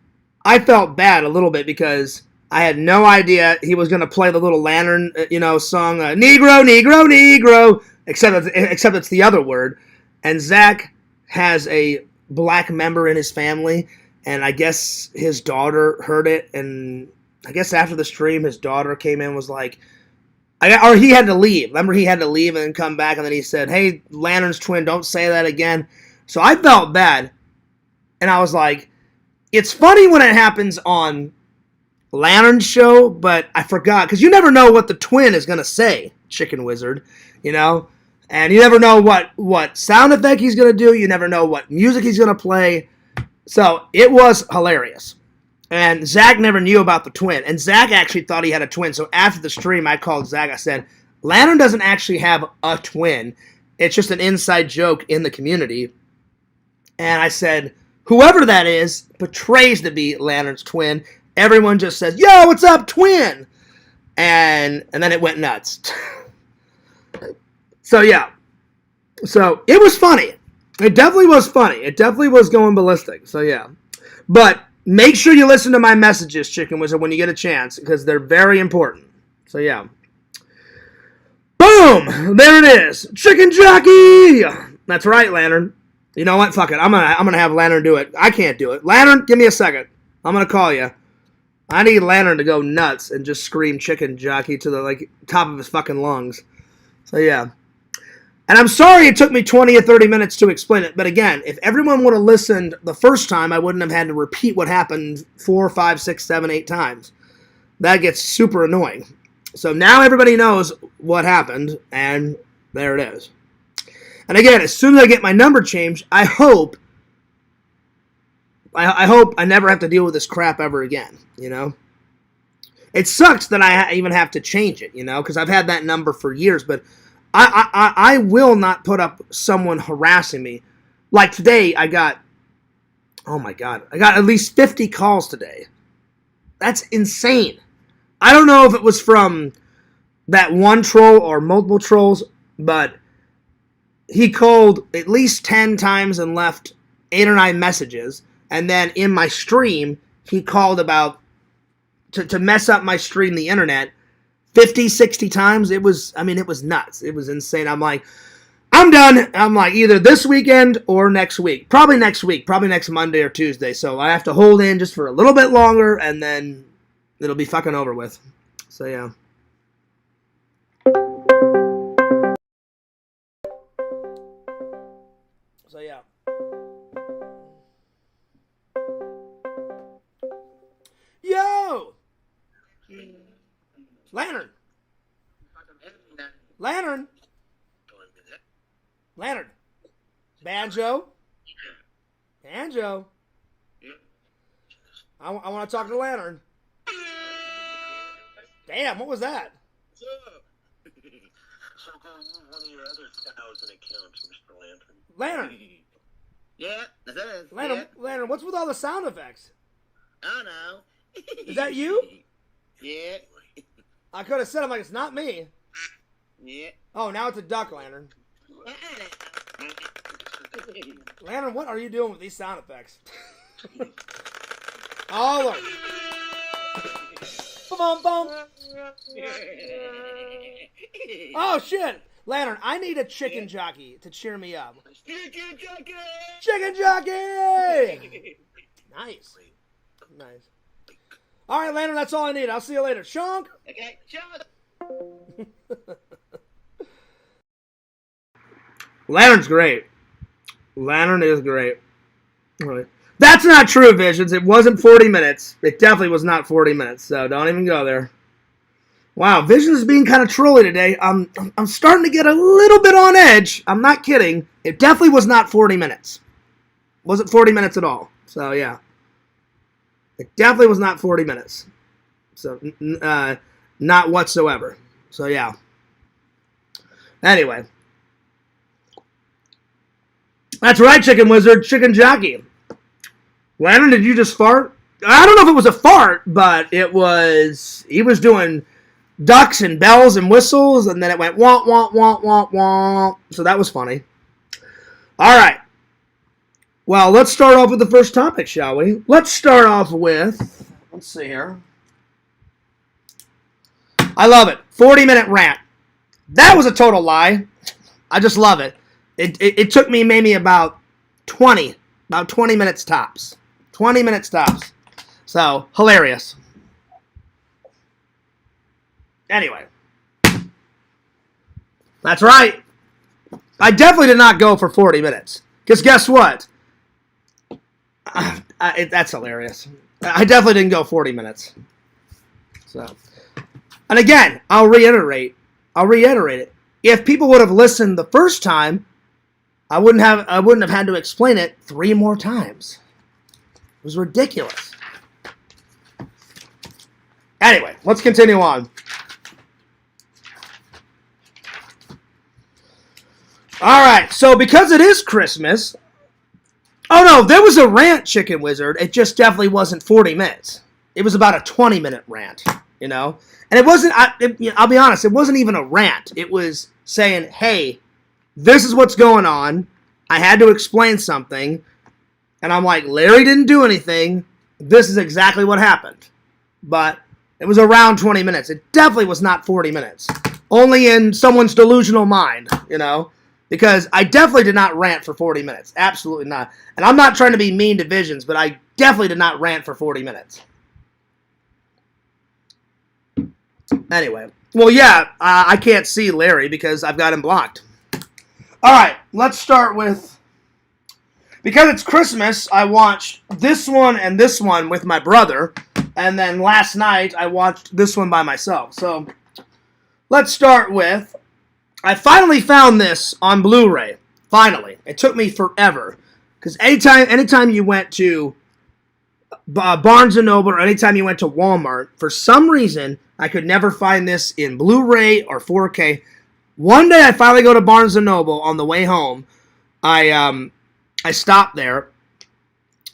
I felt bad a little bit because I had no idea he was going to play the little lantern, song, Negro, Negro, Negro, except it's the other word. And Zach has a black member in his family, and I guess his daughter heard it, and I guess after the stream, his daughter came in and was like, or he had to leave. Remember, he had to leave and then come back, and then he said, hey, Lantern's twin, don't say that again. So I felt bad. And I was like, it's funny when it happens on Lantern's show, but I forgot. Because you never know what the twin is going to say, Chicken Wizard, you know? And you never know what sound effect he's going to do. You never know what music he's going to play. So it was hilarious. And Zach never knew about the twin. And Zach actually thought he had a twin. So after the stream, I called Zach. I said, Lantern doesn't actually have a twin. It's just an inside joke in the community. And I said, whoever that is portrays to be Lantern's twin. Everyone just says, yo, what's up, twin? And then it went nuts. So, yeah. So, it was funny. It definitely was funny. It definitely was going ballistic. So, yeah. But make sure you listen to my messages, Chicken Wizard, when you get a chance, because they're very important. So, yeah. Boom! There it is. Chicken Jockey! That's right, Lantern. You know what? Fuck it. I'm gonna have Lantern do it. I can't do it. Lantern, give me a second. I'm gonna call you. I need Lantern to go nuts and just scream Chicken Jockey to the top of his fucking lungs. So, yeah. And I'm sorry it took me 20 or 30 minutes to explain it. But again, if everyone would have listened the first time, I wouldn't have had to repeat what happened 4, 5, 6, 7, 8 times. That gets super annoying. So now everybody knows what happened, and there it is. And again, as soon as I get my number changed, I hope I never have to deal with this crap ever again, you know? It sucks that I even have to change it, you know, because I've had that number for years, but I will not put up someone harassing me. Like today, I got at least 50 calls today. That's insane. I don't know if it was from that one troll or multiple trolls, but he called at least 10 times and left 8 or 9 messages. And then in my stream, he called about to mess up my stream, the internet, 50, 60 times. It was nuts. It was insane. I'm like, I'm done. I'm like, either this weekend or next week. Probably next week. Probably next Monday or Tuesday. So I have to hold in just for a little bit longer, and then it'll be fucking over with. So, yeah. So, yeah. Yo! Lantern! Lantern! Lantern! Banjo? Banjo? I want to talk to Lantern. Damn, what was that? So go use one of your other 1,000 accounts, Mr. Lantern. Lantern, Yeah, it is. Lantern, Lantern, what's with all the sound effects? Oh no. Is that you? Yeah. I could have said, I'm like, it's not me. Yeah. Oh, now it's a duck, Lantern. Lantern, what are you doing with these sound effects? Oh, look. Boom, boom. Oh, shit. Lantern, I need a chicken jockey to cheer me up. Chicken jockey! Chicken jockey! Nice. Nice. All right, Lantern, that's all I need. I'll see you later. Shonk! Okay, shut. Lantern's great. Lantern is great. All right. That's not true, Visions. It wasn't 40 minutes. It definitely was not 40 minutes, so don't even go there. Wow, Visions is being kind of trolly today. I'm starting to get a little bit on edge. I'm not kidding. It definitely was not 40 minutes. Wasn't 40 minutes at all. So, yeah. It definitely was not 40 minutes. So, not whatsoever. So, yeah. Anyway. That's right, Chicken Wizard. Chicken Jockey. Lantern, did you just fart? I don't know if it was a fart, but it was... He was doing ducks and bells and whistles, and then it went womp, womp, womp, womp, womp. So that was funny. All right. Well, let's start off with the first topic, shall we? Let's start off with... Let's see here. I love it. 40-minute rant. That was a total lie. I just love it. It took me maybe about 20 minutes tops. 20 minutes tops. So, hilarious. Anyway. That's right. I definitely did not go for 40 minutes. Because guess what? That's hilarious. I definitely didn't go 40 minutes. So, and again, I'll reiterate it. If people would have listened the first time, I wouldn't have had to explain it 3 more times. It was ridiculous. Anyway, let's continue on. All right, so because it is Christmas... Oh, no, there was a rant, Chicken Wizard. It just definitely wasn't 40 minutes. It was about a 20-minute rant, you know? And it wasn't... I'll be honest, it wasn't even a rant. It was saying, hey, this is what's going on. I had to explain something. And I'm like, Larry didn't do anything. This is exactly what happened. But it was around 20 minutes. It definitely was not 40 minutes. Only in someone's delusional mind, you know? Because I definitely did not rant for 40 minutes. Absolutely not. And I'm not trying to be mean to Visions, but I definitely did not rant for 40 minutes. Anyway. Well, yeah, I can't see Larry because I've got him blocked. All right, let's start with... Because it's Christmas, I watched this one and this one with my brother. And then last night, I watched this one by myself. So, let's start with... I finally found this on Blu-ray. Finally. It took me forever. Because anytime you went to Barnes & Noble or anytime you went to Walmart, for some reason, I could never find this in Blu-ray or 4K. One day I finally go to Barnes & Noble on the way home. I stopped there.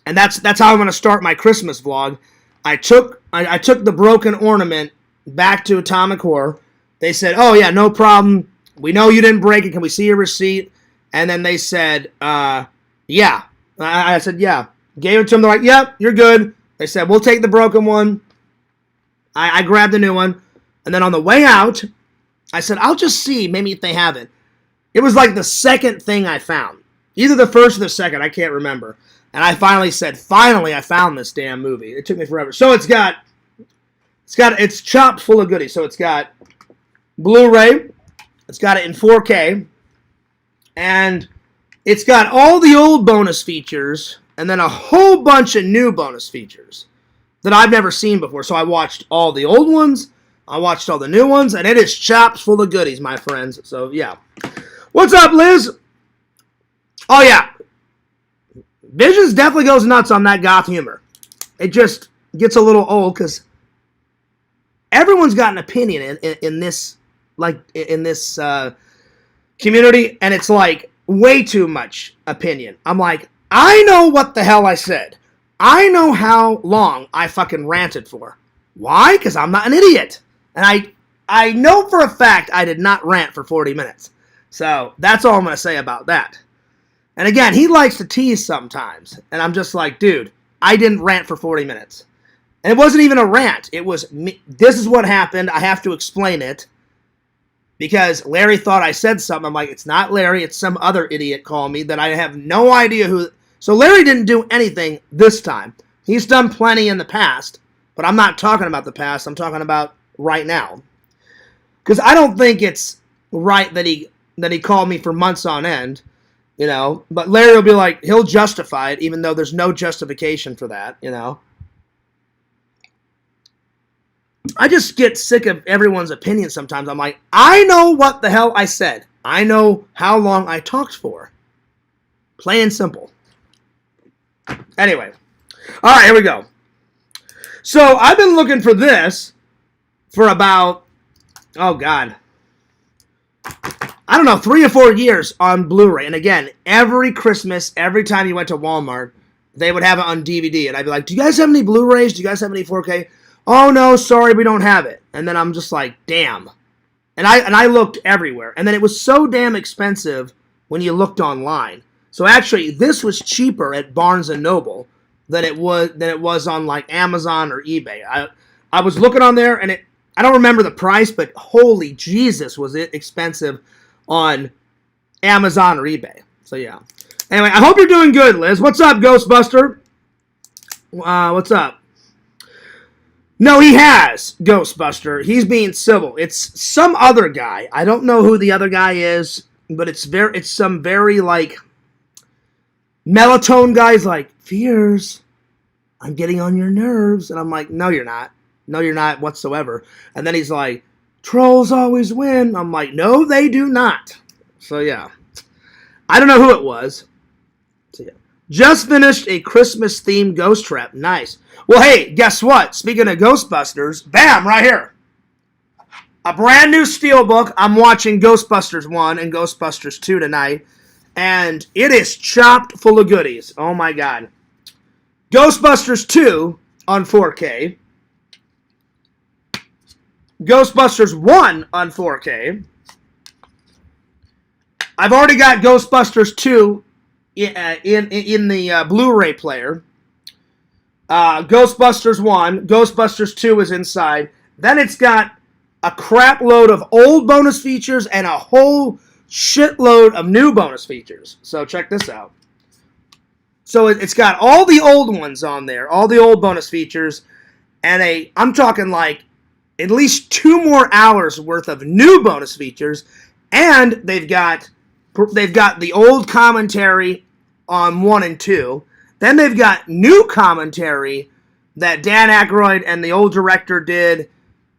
And that's how I'm going to start my Christmas vlog. I took the broken ornament back to Atomic Horror. They said, oh yeah, no problem. We know you didn't break it. Can we see your receipt? And then they said, yeah. I said, yeah. Gave it to them. They're like, yep, you're good. They said, we'll take the broken one. I grabbed the new one. And then on the way out, I said, I'll just see maybe if they have it. It was like the second thing I found. Either the first or the second. I can't remember. And I finally said, finally, I found this damn movie. It took me forever. So it's chopped full of goodies. So it's got Blu-ray. It's got it in 4K, and it's got all the old bonus features, and then a whole bunch of new bonus features that I've never seen before. So I watched all the old ones, I watched all the new ones, and it is chopped full of goodies, my friends. So, yeah. What's up, Liz? Oh, yeah. Visions definitely goes nuts on that goth humor. It just gets a little old, because everyone's got an opinion in this in this community, and it's like way too much opinion. I'm like, I know what the hell I said. I know how long I fucking ranted for. Why? Because I'm not an idiot. And I know for a fact I did not rant for 40 minutes. So that's all I'm going to say about that. And again, he likes to tease sometimes. And I'm just like, dude, I didn't rant for 40 minutes. And it wasn't even a rant. It was, this is what happened. I have to explain it. Because Larry thought I said something. I'm like, it's not Larry. It's some other idiot calling me that I have no idea who. So Larry didn't do anything this time. He's done plenty in the past. But I'm not talking about the past. I'm talking about right now. Because I don't think it's right that he called me for months on end. You know, but Larry will be like, he'll justify it, even though there's no justification for that, you know. I just get sick of everyone's opinion sometimes. I'm like, I know what the hell I said. I know how long I talked for. Plain and simple. Anyway. All right, here we go. So I've been looking for this for about, oh God, I don't know, 3 or 4 years on Blu-ray. And again, every Christmas, every time you went to Walmart, they would have it on DVD. And I'd be like, do you guys have any Blu-rays? Do you guys have any 4K? Oh, no, sorry, we don't have it. And then I'm just like, damn. And I looked everywhere. And then it was so damn expensive when you looked online. So actually, this was cheaper at Barnes & Noble than it was on like Amazon or eBay. I was looking on there, and I don't remember the price, but holy Jesus, was it expensive on Amazon or eBay. So yeah. Anyway, I hope you're doing good, Liz. What's up, Ghostbuster? What's up? No, he has, Ghostbuster. He's being civil. It's some other guy. I don't know who the other guy is, but it's some very like melatonin guy's like, Fears, I'm getting on your nerves. And I'm like, no, you're not. No, you're not whatsoever. And then he's like, trolls always win. I'm like, no, they do not. So, yeah. I don't know who it was. So, yeah. Just finished a Christmas-themed ghost trap. Nice. Well, hey, guess what? Speaking of Ghostbusters, bam, right here. A brand new Steelbook. I'm watching Ghostbusters 1 and Ghostbusters 2 tonight. And it is chopped full of goodies. Oh, my God. Ghostbusters 2 on 4K. Ghostbusters 1 on 4K. I've already got Ghostbusters 2 in the Blu-ray player. Ghostbusters 1. Ghostbusters 2 is inside. Then it's got a crap load of old bonus features and a whole shitload of new bonus features. So check this out. So it's got all the old ones on there, all the old bonus features, and I'm talking like at least 2 more hours worth of new bonus features, and they've got the old commentary on 1 and 2. Then they've got new commentary that Dan Aykroyd and the old director did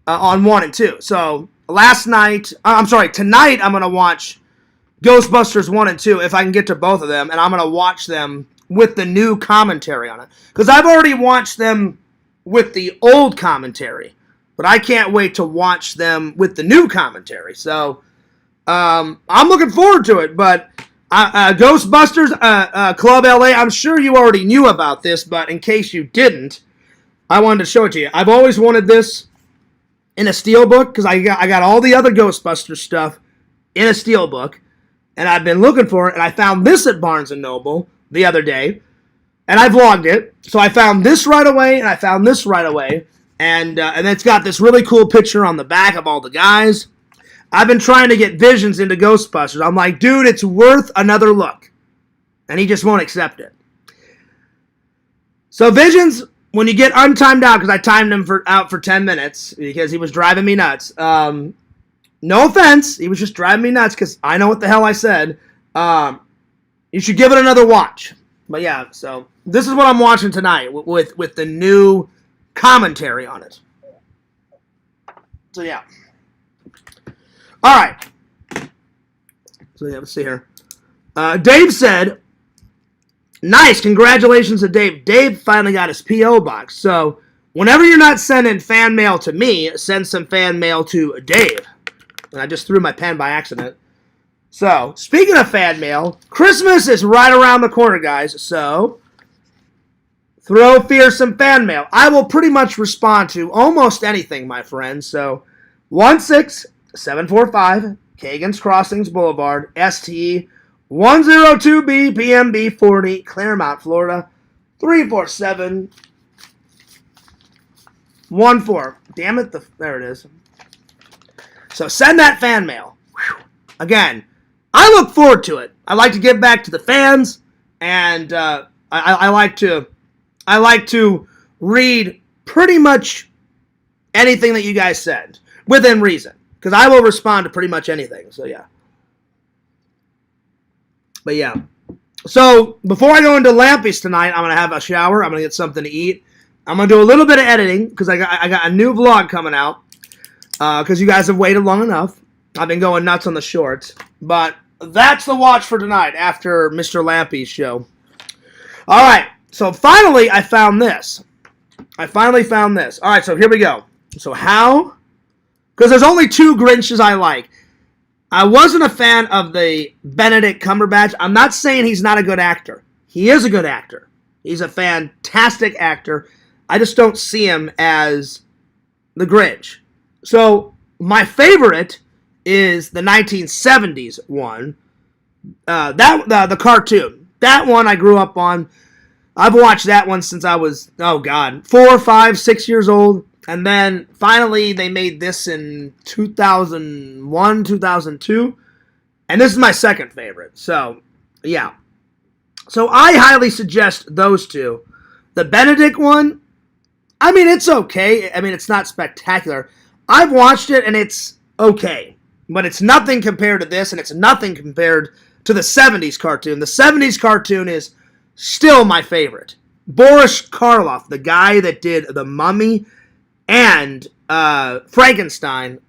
on 1 and 2. So tonight I'm going to watch Ghostbusters 1 and 2 if I can get to both of them, and I'm going to watch them with the new commentary on it. Because I've already watched them with the old commentary, but I can't wait to watch them with the new commentary. So I'm looking forward to it. But Ghostbusters Club LA, I'm sure you already knew about this, but in case you didn't, I wanted to show it to you. I've always wanted this in a steelbook because I got all the other Ghostbusters stuff in a steelbook, and I've been looking for it, and I found this at Barnes & Noble the other day, and I vlogged it. So I found this right away, and I found this right away, and it's got this really cool picture on the back of all the guys. I've been trying to get Visions into Ghostbusters. I'm like, dude, it's worth another look. And he just won't accept it. So Visions, when you get untimed out, because I timed him out for 10 minutes because he was driving me nuts. No offense, he was just driving me nuts because I know what the hell I said. You should give it another watch. But yeah, so this is what I'm watching tonight with the new commentary on it. So yeah. All right. So yeah, let's see here. Dave said, nice, congratulations to Dave. Dave finally got his P.O. box. So whenever you're not sending fan mail to me, send some fan mail to Dave. And I just threw my pen by accident. So, speaking of fan mail, Christmas is right around the corner, guys. So, throw fearsome fan mail. I will pretty much respond to almost anything, my friends. So, 16745 Kagan's Crossings Boulevard, ST 102B PMB 40, Claremont, Florida, 34714. Damn it, there it is. So send that fan mail. Whew. Again, I look forward to it. I like to give back to the fans, and I like to read pretty much anything that you guys send within reason, because I will respond to pretty much anything. So yeah. But yeah. So before I go into Lampy's tonight, I'm gonna have a shower. I'm gonna get something to eat. I'm gonna do a little bit of editing because I got a new vlog coming out. Because you guys have waited long enough. I've been going nuts on the shorts. But that's the watch for tonight after Mr. Lampy's show. Alright, so finally I found this. Alright, so here we go. So how? Because there's only two Grinches I like. I wasn't a fan of the Benedict Cumberbatch. I'm not saying he's not a good actor. He is a good actor. He's a fantastic actor. I just don't see him as the Grinch. So, my favorite is the 1970s one. The cartoon. That one I grew up on. I've watched that one since I was, 4, 5, 6 years old. And then, finally, they made this in 2001, 2002. And this is my second favorite. So, yeah. So, I highly suggest those two. The Benedict one, I mean, it's okay. I mean, it's not spectacular. I've watched it, and it's okay. But it's nothing compared to this, and it's nothing compared to the 70s cartoon. The 70s cartoon is still my favorite. Boris Karloff, the guy that did The Mummy and Frankenstein,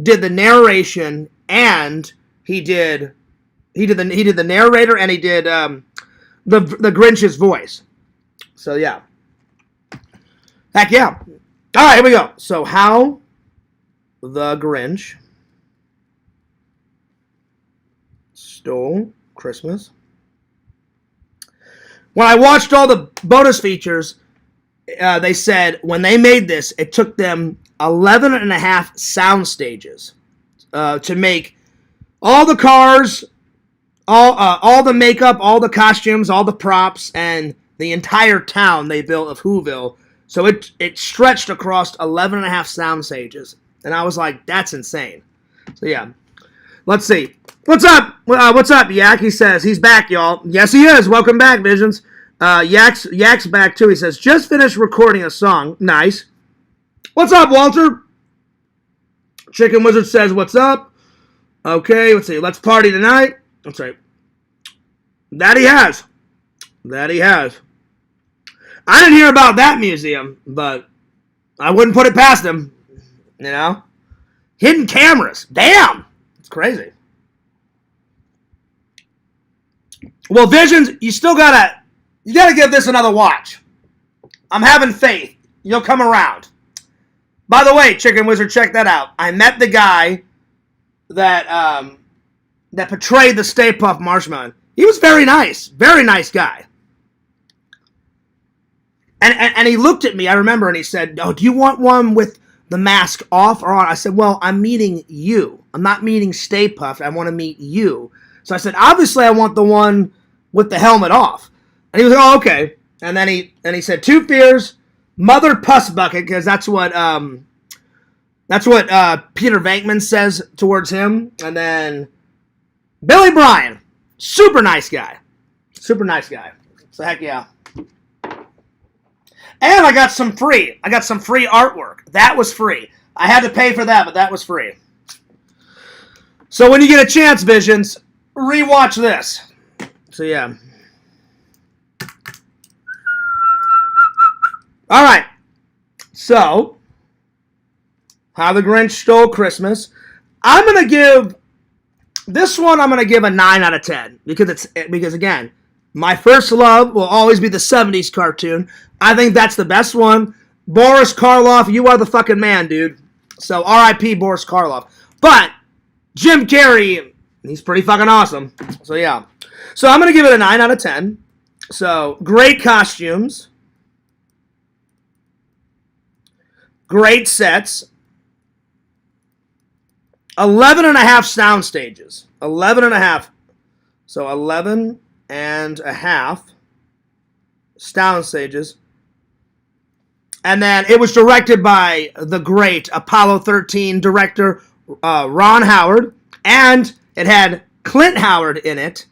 did the narration, and he did the narrator, and he did the Grinch's voice. So, yeah. Heck yeah. All right, here we go. So, how the Grinch Stole Christmas. When I watched all the bonus features, they said when they made this, it took them 11 and a half sound stages to make all the cars, all the makeup, all the costumes, all the props, and the entire town they built of Whoville. So it stretched across 11 and a half sound stages. And I was like, that's insane. So yeah. Let's see. What's up? What's up, Yak? He says he's back, y'all. Yes, he is. Welcome back, Visions. Yak's back, too. He says, just finished recording a song. Nice. What's up, Walter? Chicken Wizard says, what's up? Okay, let's see. Let's party tonight. That's right. That he has. I didn't hear about that museum, but I wouldn't put it past him. You know? Hidden cameras. Damn! It's crazy. Well, Visions, you gotta give this another watch. I'm having faith. You'll come around. By the way, Chicken Wizard, check that out. I met the guy that portrayed the Stay Puft Marshmallow. He was very nice. Very nice guy. And he looked at me, I remember, and he said, oh, do you want one with the mask off or on? I said, well, I'm meeting you. I'm not meeting Stay Puft. I want to meet you. So I said, obviously I want the one with the helmet off. And he was like, oh, okay. And then he said, two fears, Mother Puss Bucket, because that's what Peter Venkman says towards him. And then Billy Bryan, super nice guy. So heck yeah. And I got some free artwork. That was free. I had to pay for that, but that was free. So when you get a chance, Visions, rewatch this. So yeah. All right. So, How the Grinch Stole Christmas. I'm gonna give this one. I'm gonna give a 9 out of 10 because again, my first love will always be the 70s cartoon. I think that's the best one. Boris Karloff, you are the fucking man, dude. So R.I.P. Boris Karloff. But Jim Carrey, he's pretty fucking awesome. So yeah. So I'm gonna give it a 9 out of 10. So great costumes, great sets, 11 and a half sound stages. 11 and a half. So 11 and a half sound stages. And then it was directed by the great Apollo 13 director Ron Howard, and it had Clint Howard in it.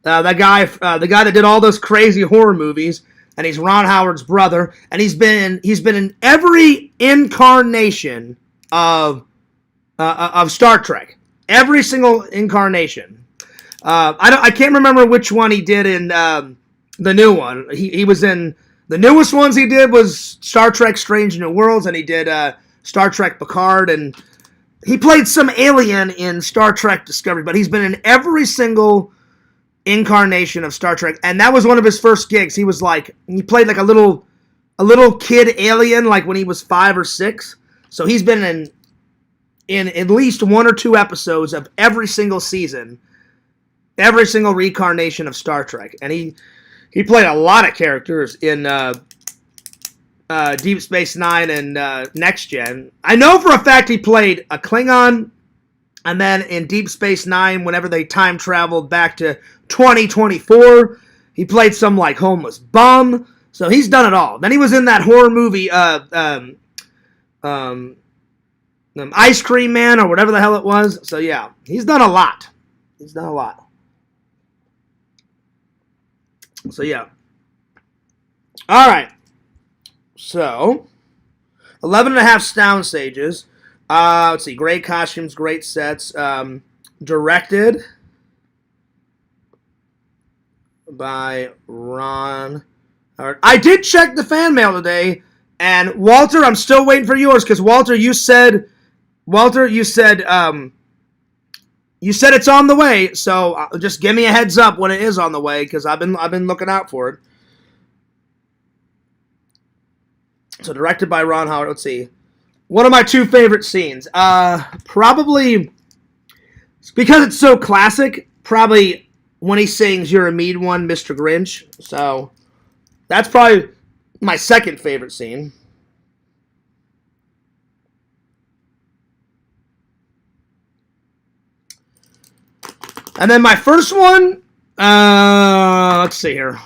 The guy that did all those crazy horror movies, and he's Ron Howard's brother, and he's been in every incarnation of Star Trek, every single incarnation. I can't remember which one he did in the new one. He was in the newest ones. He did was Star Trek: Strange New Worlds, and he did Star Trek: Picard, and he played some alien in Star Trek Discovery. But he's been in every single incarnation of Star Trek, and that was one of his first gigs. He played like a little kid alien, like when he was 5 or 6. So he's been in at least 1 or 2 episodes of every single season, every single reincarnation of Star Trek, and he played a lot of characters in Deep Space Nine and Next Gen. I know for a fact he played a Klingon, and then in Deep Space Nine, whenever they time traveled back to 2024, he played some like homeless bum. So he's done it all. Then he was in that horror movie, Ice Cream Man or whatever the hell it was. So yeah, he's done a lot. So yeah. All right. So 11 and a half sound stages. Let's see. Great costumes, great sets. Directed by Ron Howard. I did check the fan mail today, and Walter, I'm still waiting for yours because Walter, you said it's on the way. So just give me a heads up when it is on the way because I've been looking out for it. So directed by Ron Howard. Let's see. One of my 2 favorite scenes. Probably because it's so classic. Probably when he sings "You're a Mean One, Mr. Grinch." So that's probably my second favorite scene. And then my first one, let's see here.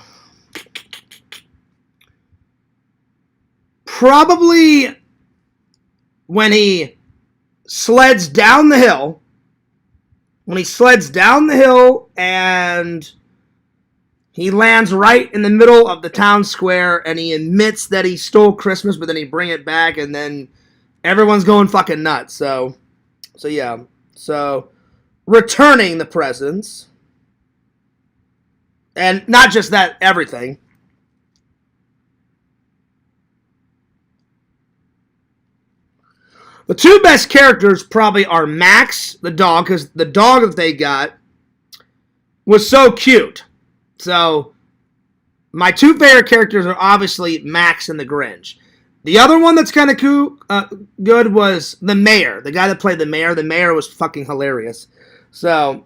Probably when he sleds down the hill. When he sleds down the hill and he lands right in the middle of the town square and he admits that he stole Christmas, but then he bring it back and then everyone's going fucking nuts. So yeah. So returning the presents. And not just that, everything. The 2 best characters probably are Max, the dog, because the dog that they got was so cute. So, my 2 favorite characters are obviously Max and the Grinch. The other one that's kind of good was the mayor. The guy that played the mayor. The mayor was fucking hilarious. So,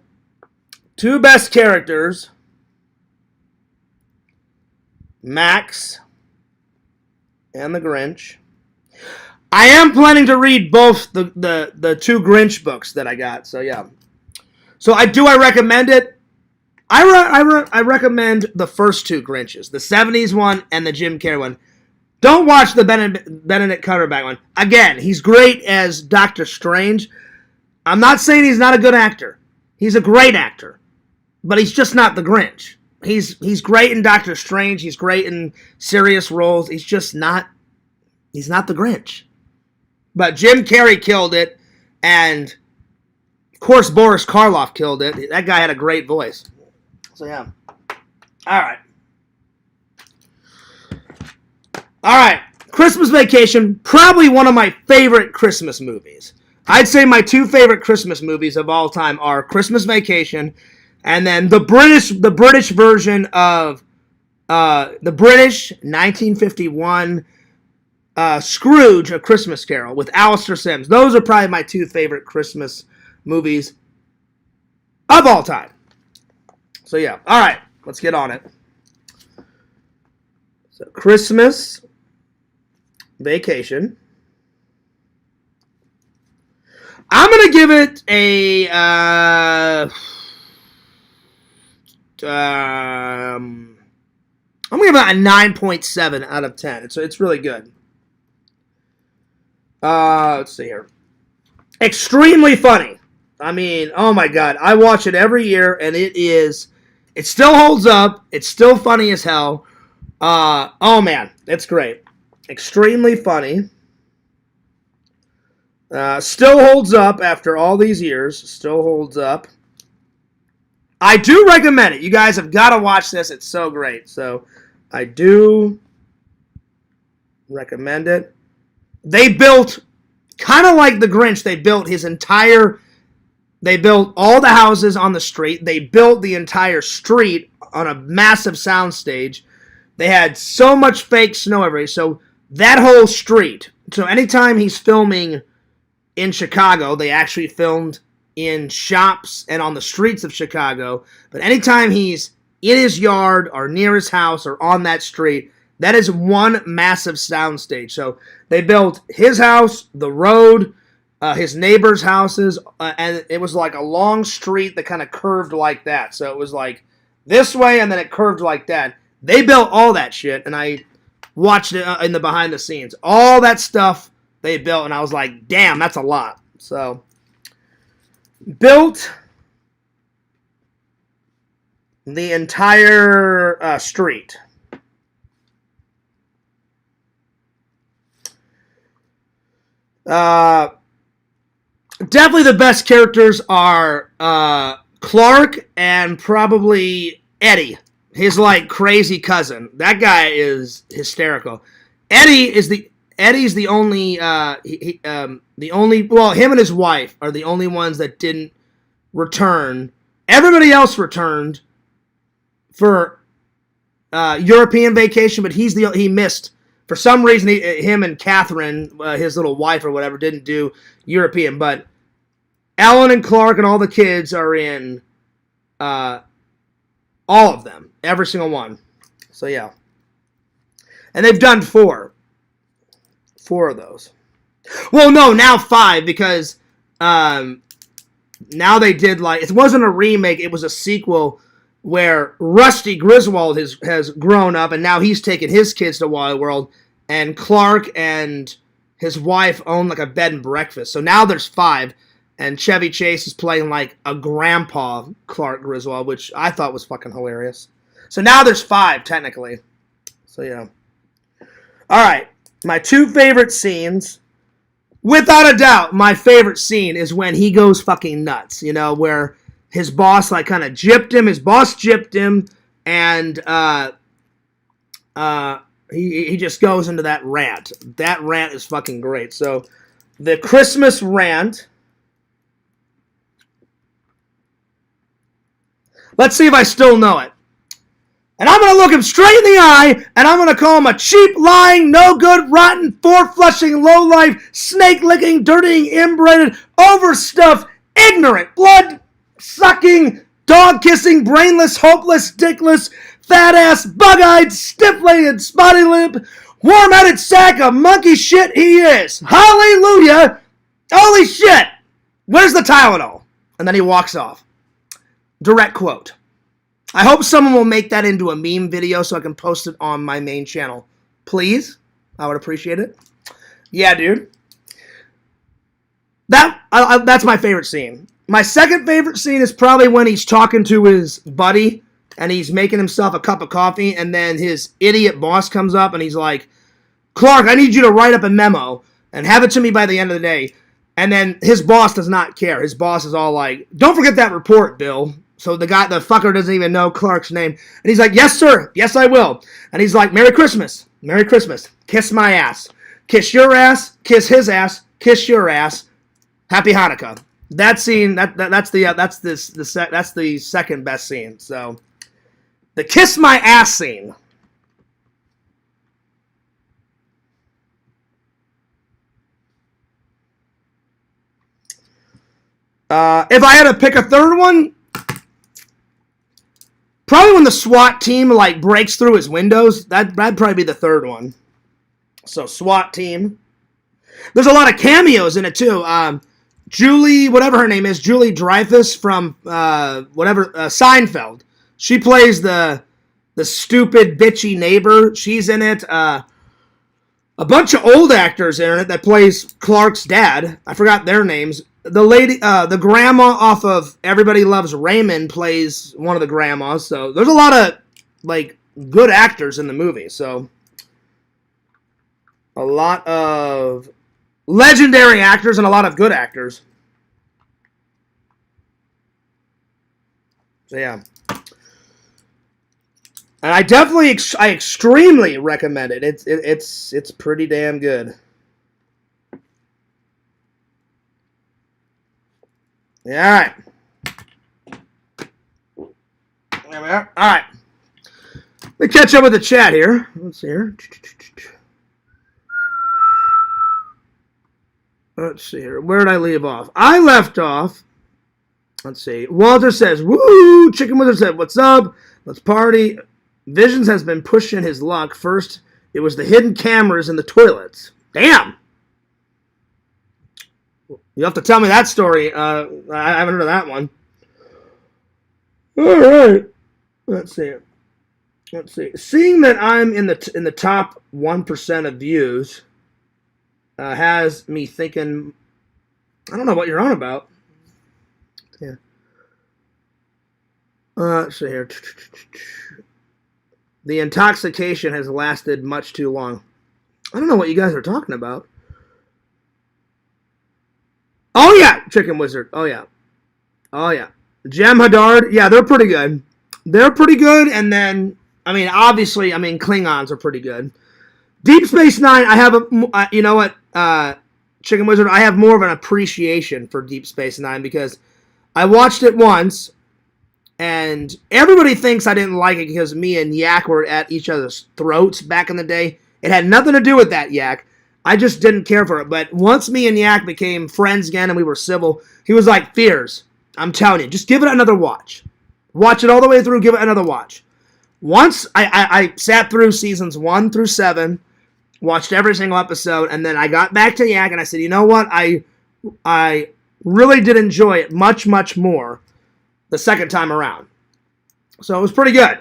2 best characters, Max and the Grinch. I am planning to read both the 2 Grinch books that I got. So yeah. So I recommend it. I recommend the first 2 Grinches, the 70s one and the Jim Carrey one. Don't watch the Benedict Cumberbatch one. Again, he's great as Doctor Strange. I'm not saying he's not a good actor. He's a great actor. But he's just not the Grinch. He's great in Doctor Strange. He's great in serious roles. He's not the Grinch. But Jim Carrey killed it, and of course Boris Karloff killed it. That guy had a great voice. So yeah. All right. Christmas Vacation, probably one of my favorite Christmas movies. I'd say my 2 favorite Christmas movies of all time are Christmas Vacation, and then the British version of the British 1951. Scrooge, A Christmas Carol with Alistair Sims. Those are probably my 2 favorite Christmas movies of all time. So yeah, all right, let's get on it. So Christmas Vacation. I'm gonna give it a I'm gonna give it a 9.7 out of 10. It's really good. Let's see here. Extremely funny. I mean, oh my god, I watch it every year, and it still holds up. It's still funny as hell. Oh man, it's great. Extremely funny. Still holds up after all these years. Still holds up. I do recommend it. You guys have got to watch this. It's so great. So, I do recommend it. They built, kind of like the Grinch, they built all the houses on the street. They built the entire street on a massive soundstage. They had so much fake snow everywhere. So, that whole street. So, anytime he's filming in Chicago, they actually filmed in shops and on the streets of Chicago. But anytime he's in his yard or near his house or on that street, that is one massive soundstage. So they built his house, the road, his neighbors' houses, and it was like a long street that kind of curved like that. So it was like this way, and then it curved like that. They built all that shit, and I watched it in the behind the scenes. All that stuff they built, and I was like, damn, that's a lot. So, built the entire street. Definitely the best characters are Clark and probably Eddie, his like crazy cousin. That guy is hysterical. Eddie's the only him and his wife are the only ones that didn't return. Everybody else returned for European vacation, but he missed for some reason. Him and Catherine, his little wife or whatever, didn't do European. But Ellen and Clark and all the kids are in all of them, every single one. So yeah, and they've done four of those. Well, no, now 5 because now they did like, it wasn't a remake, it was a sequel where Rusty Griswold has grown up and now he's taken his kids to Wild World, and Clark and his wife own like a bed and breakfast. So now there's 5, and Chevy Chase is playing like a grandpa Clark Griswold, which I thought was fucking hilarious. So now there's 5 technically. So yeah. All right. My 2 favorite scenes, without a doubt, my favorite scene is when he goes fucking nuts, you know, where his boss like kind of gypped him, and he just goes into that rant. That rant is fucking great. So, the Christmas rant. Let's see if I still know it. And I'm going to look him straight in the eye, and I'm going to call him a cheap, lying, no-good, rotten, four-flushing, low-life, snake-licking, dirtying, inbred, overstuffed, ignorant, blood-sucking, dog-kissing, brainless, hopeless, dickless, fat-ass, bug-eyed, stiff-legged, spotty-lipped, warm-headed sack of monkey shit he is. Hallelujah! Holy shit! Where's the Tylenol? And then he walks off. Direct quote. I hope someone will make that into a meme video so I can post it on my main channel. Please. I would appreciate it. Yeah, dude. That's my favorite scene. My second favorite scene is probably when he's talking to his buddy and he's making himself a cup of coffee, and then his idiot boss comes up and he's like, Clark, I need you to write up a memo and have it to me by the end of the day. And then his boss does not care. His boss is all like, don't forget that report, Bill. So the fucker doesn't even know Clark's name. And he's like, yes, sir. Yes, I will. And he's like, Merry Christmas. Merry Christmas. Kiss my ass. Kiss your ass. Kiss his ass. Kiss your ass. Happy Hanukkah. That scene, that's the second best scene. So the kiss my ass scene. If I had to pick a third one, Probably when the SWAT team like breaks through his windows. That'd probably be the third one. So SWAT team. There's a lot of cameos in it too. Julie, whatever her name is, Julie Dreyfus from Seinfeld. She plays the stupid bitchy neighbor. She's in it. A bunch of old actors in it that plays Clark's dad. I forgot their names. The lady, the grandma off of Everybody Loves Raymond plays one of the grandmas. So there's a lot of like good actors in the movie. So a lot of legendary actors and a lot of good actors. So yeah. And I definitely, I extremely recommend it. It's pretty damn good. Yeah, all right. There we are. All right. Let's catch up with the chat here. Let's see here. Let's see here. Where did I leave off? I left off. Let's see. Walter says, "Woo!" Chicken Wizard said, "What's up? Let's party." Visions has been pushing his luck. First, it was the hidden cameras in the toilets. Damn. You have to tell me that story. I haven't heard of that one. All right. Let's see. Seeing that I'm in the top 1% of views has me thinking. I don't know what you're on about. Yeah. Let's see here. The intoxication has lasted much too long. I don't know what you guys are talking about. Oh, yeah, Chicken Wizard. Oh, yeah. Jem Hadard. Yeah, they're pretty good. And then, obviously, Klingons are pretty good. Deep Space Nine, I have you know what, Chicken Wizard, I have more of an appreciation for Deep Space Nine because I watched it once. And everybody thinks I didn't like it because me and Yak were at each other's throats back in the day. It had nothing to do with that, Yak. I just didn't care for it. But once me and Yak became friends again and we were civil, he was like, "Fears, I'm telling you, just give it another watch. Watch it all the way through, give it another watch." Once I sat through seasons 1 through 7, watched every single episode, and then I got back to Yak and I said, "You know what? I really did enjoy it much, much more the second time around." So it was pretty good.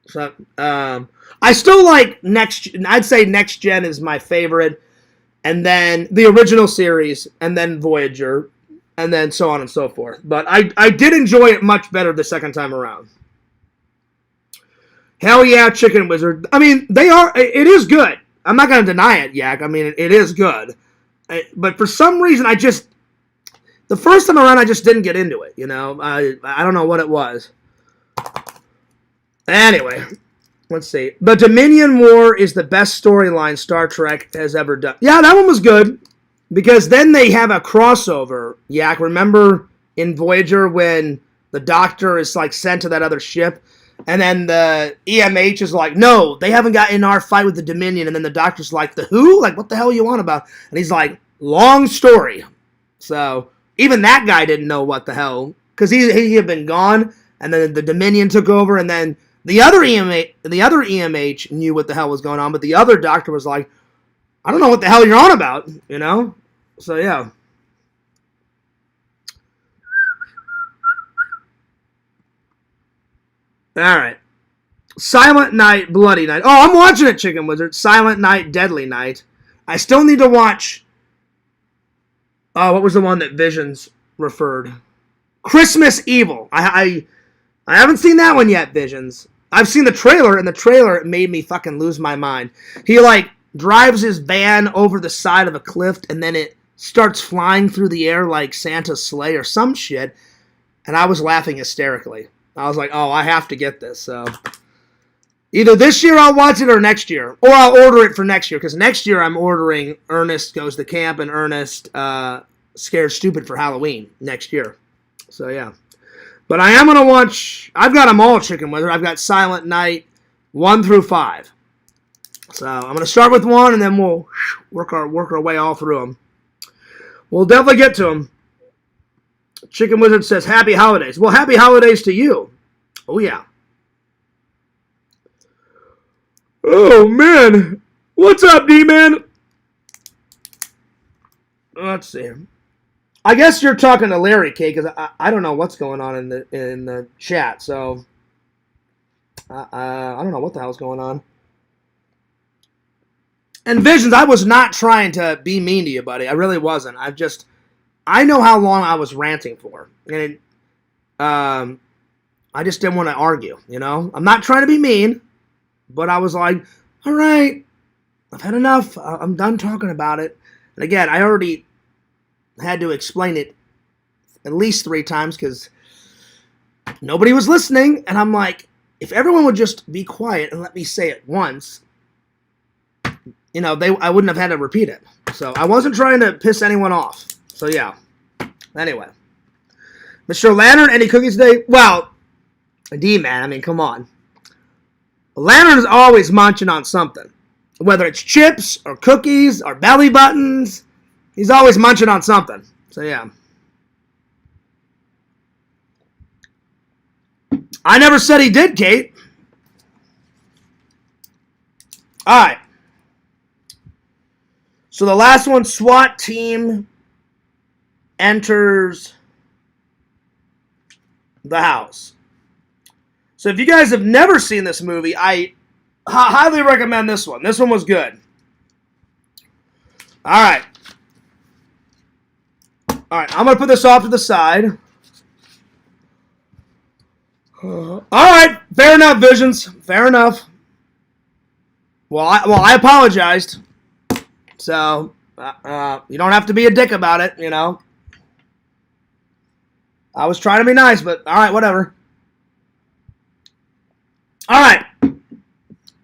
So I still like I'd say Next Gen is my favorite, and then the original series, and then Voyager, and then so on and so forth. But I did enjoy it much better the second time around. Hell yeah, Chicken Wizard. It is good. I'm not going to deny it, Yak. It is good. But for some reason, the first time around, I just didn't get into it, I don't know what it was. Anyway, let's see. The Dominion War is the best storyline Star Trek has ever done. Yeah, that one was good. Because then they have a crossover. Yak, remember in Voyager when the Doctor is sent to that other ship? And then the EMH is like, "No, they haven't got in our fight with the Dominion." And then the Doctor's like, "The who? What the hell are you on about?" And he's like, "Long story." So even that guy didn't know what the hell, because he had been gone, and then the Dominion took over, and then the other EMH knew what the hell was going on, but the other Doctor was like, "I don't know what the hell you're on about," So yeah. All right. Silent Night, Bloody Night. Oh, I'm watching it, Chicken Wizard. Silent Night, Deadly Night. I still need to watch. What was the one that Visions referred? Christmas Evil. I haven't seen that one yet, Visions. I've seen the trailer, and the trailer made me fucking lose my mind. He drives his van over the side of a cliff, and then it starts flying through the air like Santa's sleigh or some shit, and I was laughing hysterically. I was like, "Oh, I have to get this." So either this year I'll watch it or next year. Or I'll order it for next year, because next year I'm ordering Ernest Goes to Camp and Ernest Scared Stupid for Halloween next year. So yeah. But I am going to watch, I've got them all, Chicken Wizard. I've got Silent Night 1 through 5. So I'm going to start with 1, and then we'll work our way all through them. We'll definitely get to them. Chicken Wizard says, "Happy holidays." Well, happy holidays to you. Oh, yeah. Oh, man. What's up, D-Man? Let's see. I guess you're talking to Larry, K, because I don't know what's going on in the chat, so I don't know what the hell's going on. And Visions, I was not trying to be mean to you, buddy. I really wasn't. I know how long I was ranting for, and I just didn't want to argue. You know, I'm not trying to be mean, but I was like, all right, I've had enough. I'm done talking about it. And again, I already had to explain it at least 3 times because nobody was listening. And I'm like, if everyone would just be quiet and let me say it once, you know, I wouldn't have had to repeat it. So I wasn't trying to piss anyone off. So yeah. Anyway. Mr. Lantern, any cookies today? Well, D-Man, I mean, come on. Lantern's always munching on something. Whether it's chips or cookies or belly buttons, he's always munching on something. So yeah. I never said he did, Kate. All right. So the last one, SWAT team enters the house. So if you guys have never seen this movie, I highly recommend this one. This one was good. All right. All right, I'm going to put this off to the side. All right, fair enough, Visions. Fair enough. Well, I apologized. So, you don't have to be a dick about it, you know. I was trying to be nice, but all right, whatever. All right.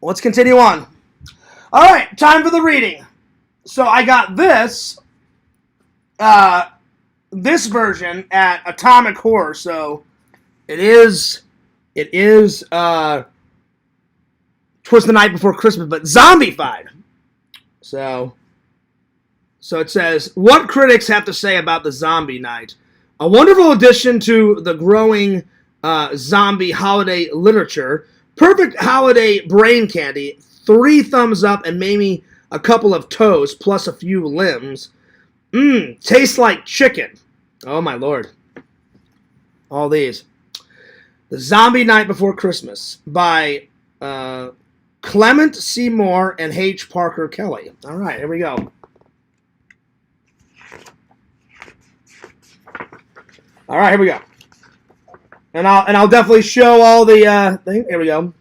Let's continue on. All right, time for the reading. So I got this version at Atomic Horror. So it is 'Twas the Night Before Christmas, but zombified. So it says, what critics have to say about the Zombie Night? A wonderful addition to the growing zombie holiday literature. Perfect holiday brain candy. 3 thumbs up and maybe a couple of toes plus a few limbs. Tastes like chicken. Oh my lord. All these. The Zombie Night Before Christmas by Clement C. Moore and H. Parker Kelly. All right, here we go. All right, here we go. And I'll definitely show all the thing. Here we go.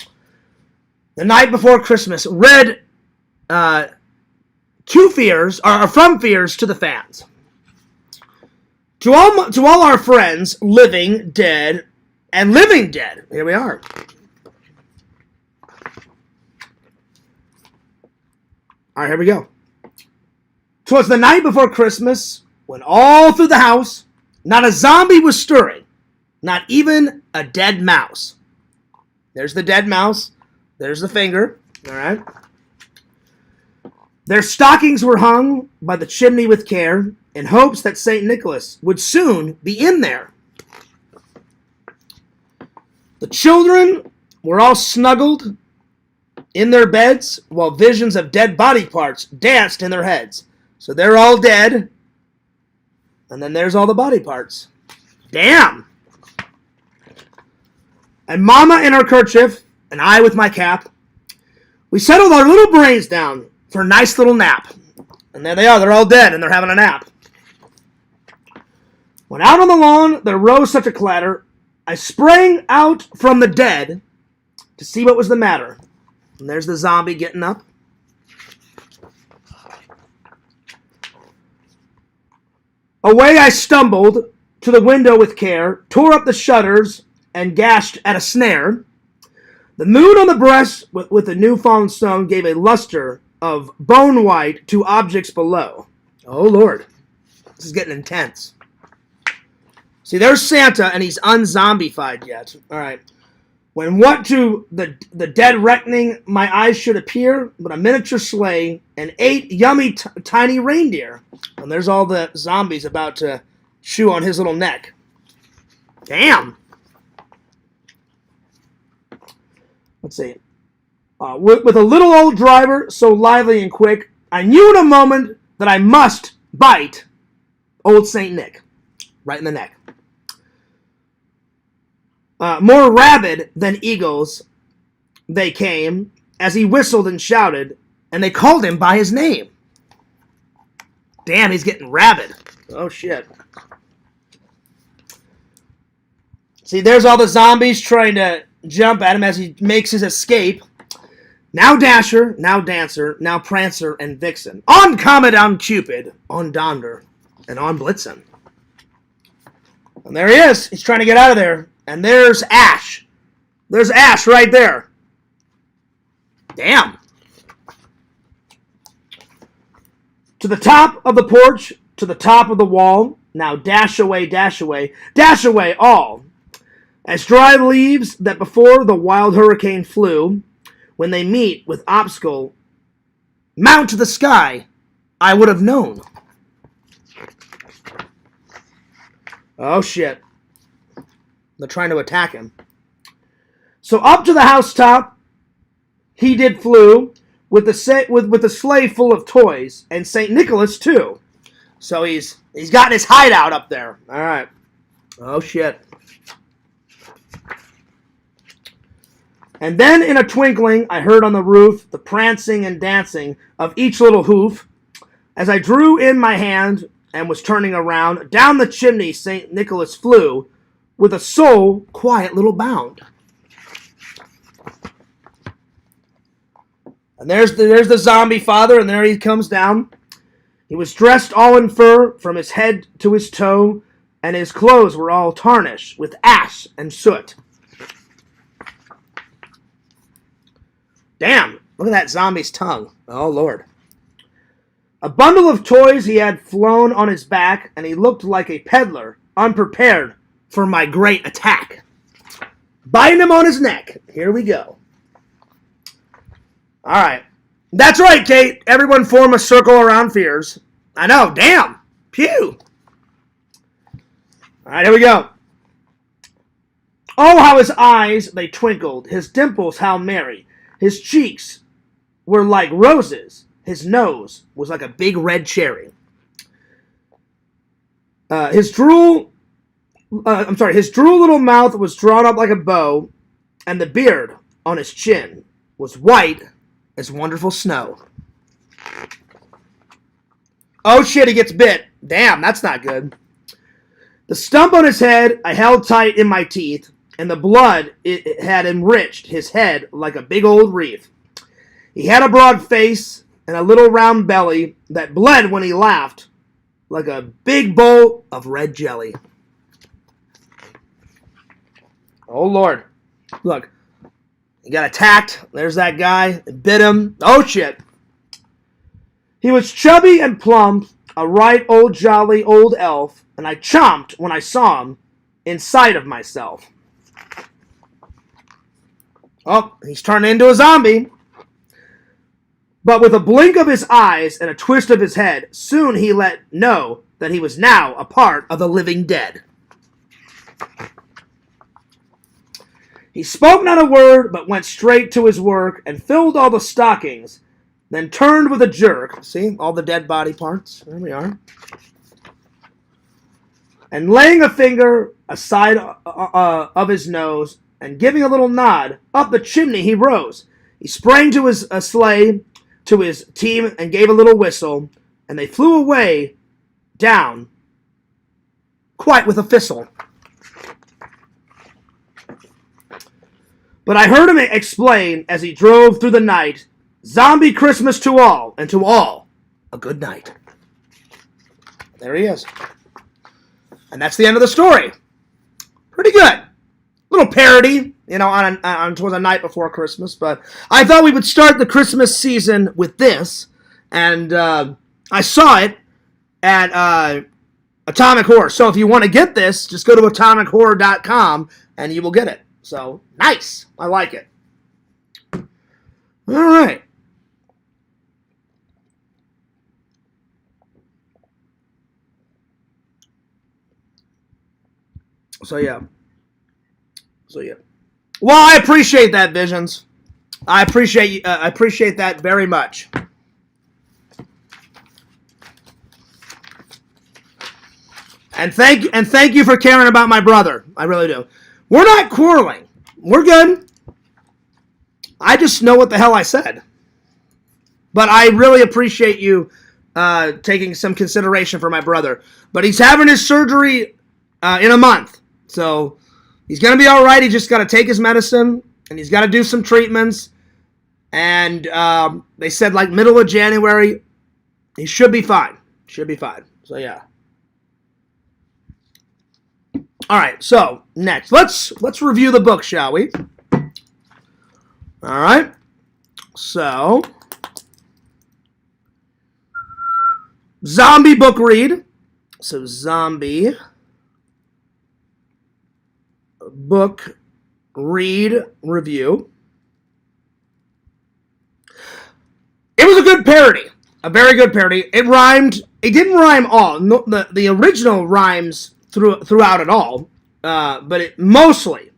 The Night Before Christmas. Read from fears to the fans. To all our friends, living, dead, and living dead. Here we are. All right, here we go. 'Twas the night before Christmas, when all through the house, not a zombie was stirring, not even a dead mouse. There's the dead mouse. There's the finger. All right. Their stockings were hung by the chimney with care, in hopes that St. Nicholas would soon be in there. The children were all snuggled in their beds, while visions of dead body parts danced in their heads. So they're all dead, and then there's all the body parts. Damn! And Mama in her kerchief, and I with my cap, we settled our little brains down for a nice little nap. And there they are, they're all dead, and they're having a nap. When out on the lawn there rose such a clatter, I sprang out from the dead to see what was the matter. And there's the zombie getting up. Away I stumbled to the window with care, tore up the shutters, and gashed at a snare. The moon on the breast with the newfound stone gave a luster of bone white to objects below. Oh, Lord. This is getting intense. See, there's Santa, and he's unzombified yet. All right. When what to the dead reckoning my eyes should appear, but a miniature sleigh and 8 yummy tiny reindeer. And there's all the zombies about to chew on his little neck. Damn. Let's see. With a little old driver so lively and quick, I knew in a moment that I must bite old St. Nick right in the neck. More rabid than eagles, they came as he whistled and shouted, and they called him by his name. Damn, he's getting rabid. Oh, shit. See, there's all the zombies trying to jump at him as he makes his escape. Now Dasher, now Dancer, now Prancer and Vixen. On Comet, on Cupid, on Donder, and on Blitzen. And there he is. He's trying to get out of there. And there's Ash. There's Ash right there. Damn. To the top of the porch, to the top of the wall. Now dash away all. As dry leaves that before the wild hurricane flew, when they meet with obstacle, mount to the sky, I would have known. Oh, shit. They're trying to attack him. So up to the housetop, he did flew, with the sleigh full of toys, and St. Nicholas, too. So he's got his hideout up there. All right. Oh, shit. And then in a twinkling, I heard on the roof the prancing and dancing of each little hoof. As I drew in my hand and was turning around, down the chimney St. Nicholas flew with a sole, quiet little bound. And there's the zombie father, and there he comes down. He was dressed all in fur from his head to his toe, and his clothes were all tarnished with ash and soot. Damn, look at that zombie's tongue. Oh, Lord. A bundle of toys he had flown on his back, and he looked like a peddler, unprepared for my great attack. Biting him on his neck. Here we go. All right. That's right, Kate. Everyone form a circle around Fears. I know. Damn. Pew. All right, here we go. Oh, how his eyes, they twinkled. His dimples, how merry. His cheeks were like roses. His nose was like a big red cherry. His droll little mouth was drawn up like a bow, and the beard on his chin was white as wonderful snow. Oh shit, he gets bit. Damn, that's not good. The stump on his head I held tight in my teeth, and the blood it had enriched his head like a big old reef. He had a broad face and a little round belly that bled when he laughed like a big bowl of red jelly. Oh, Lord. Look. He got attacked. There's that guy. It bit him. Oh, shit. He was chubby and plump, a right old jolly old elf, and I chomped when I saw him inside of myself. Oh, he's turned into a zombie. But with a blink of his eyes and a twist of his head, soon he let know that he was now a part of the living dead. He spoke not a word, but went straight to his work and filled all the stockings, then turned with a jerk. See, all the dead body parts. There we are. And laying a finger aside of his nose and giving a little nod, up the chimney he rose. He sprang to his sleigh, to his team, and gave a little whistle, and they flew away down, quite with a thistle. But I heard him explain as he drove through the night, Zombie Christmas to all, and to all a good night. There he is. And that's the end of the story. Pretty good. Little parody, on towards the night before Christmas. But I thought we would start the Christmas season with this. And I saw it at Atomic Horror. So if you want to get this, just go to atomichorror.com and you will get it. So, nice. I like it. All right. So, yeah. Well, I appreciate that, Visions. I appreciate that very much. And thank you for caring about my brother. I really do. We're not quarreling. We're good. I just know what the hell I said. But I really appreciate you taking some consideration for my brother. But he's having his surgery in a month. So he's going to be all right. He just got to take his medicine. And he's got to do some treatments. And they said like middle of January, he should be fine. Should be fine. So yeah. All right, so next, let's review the book, shall we? All right, so zombie book read. So zombie book read review. It was a good parody, a very good parody. It rhymed. It didn't rhyme all. No, the original rhymes throughout it all, but it mostly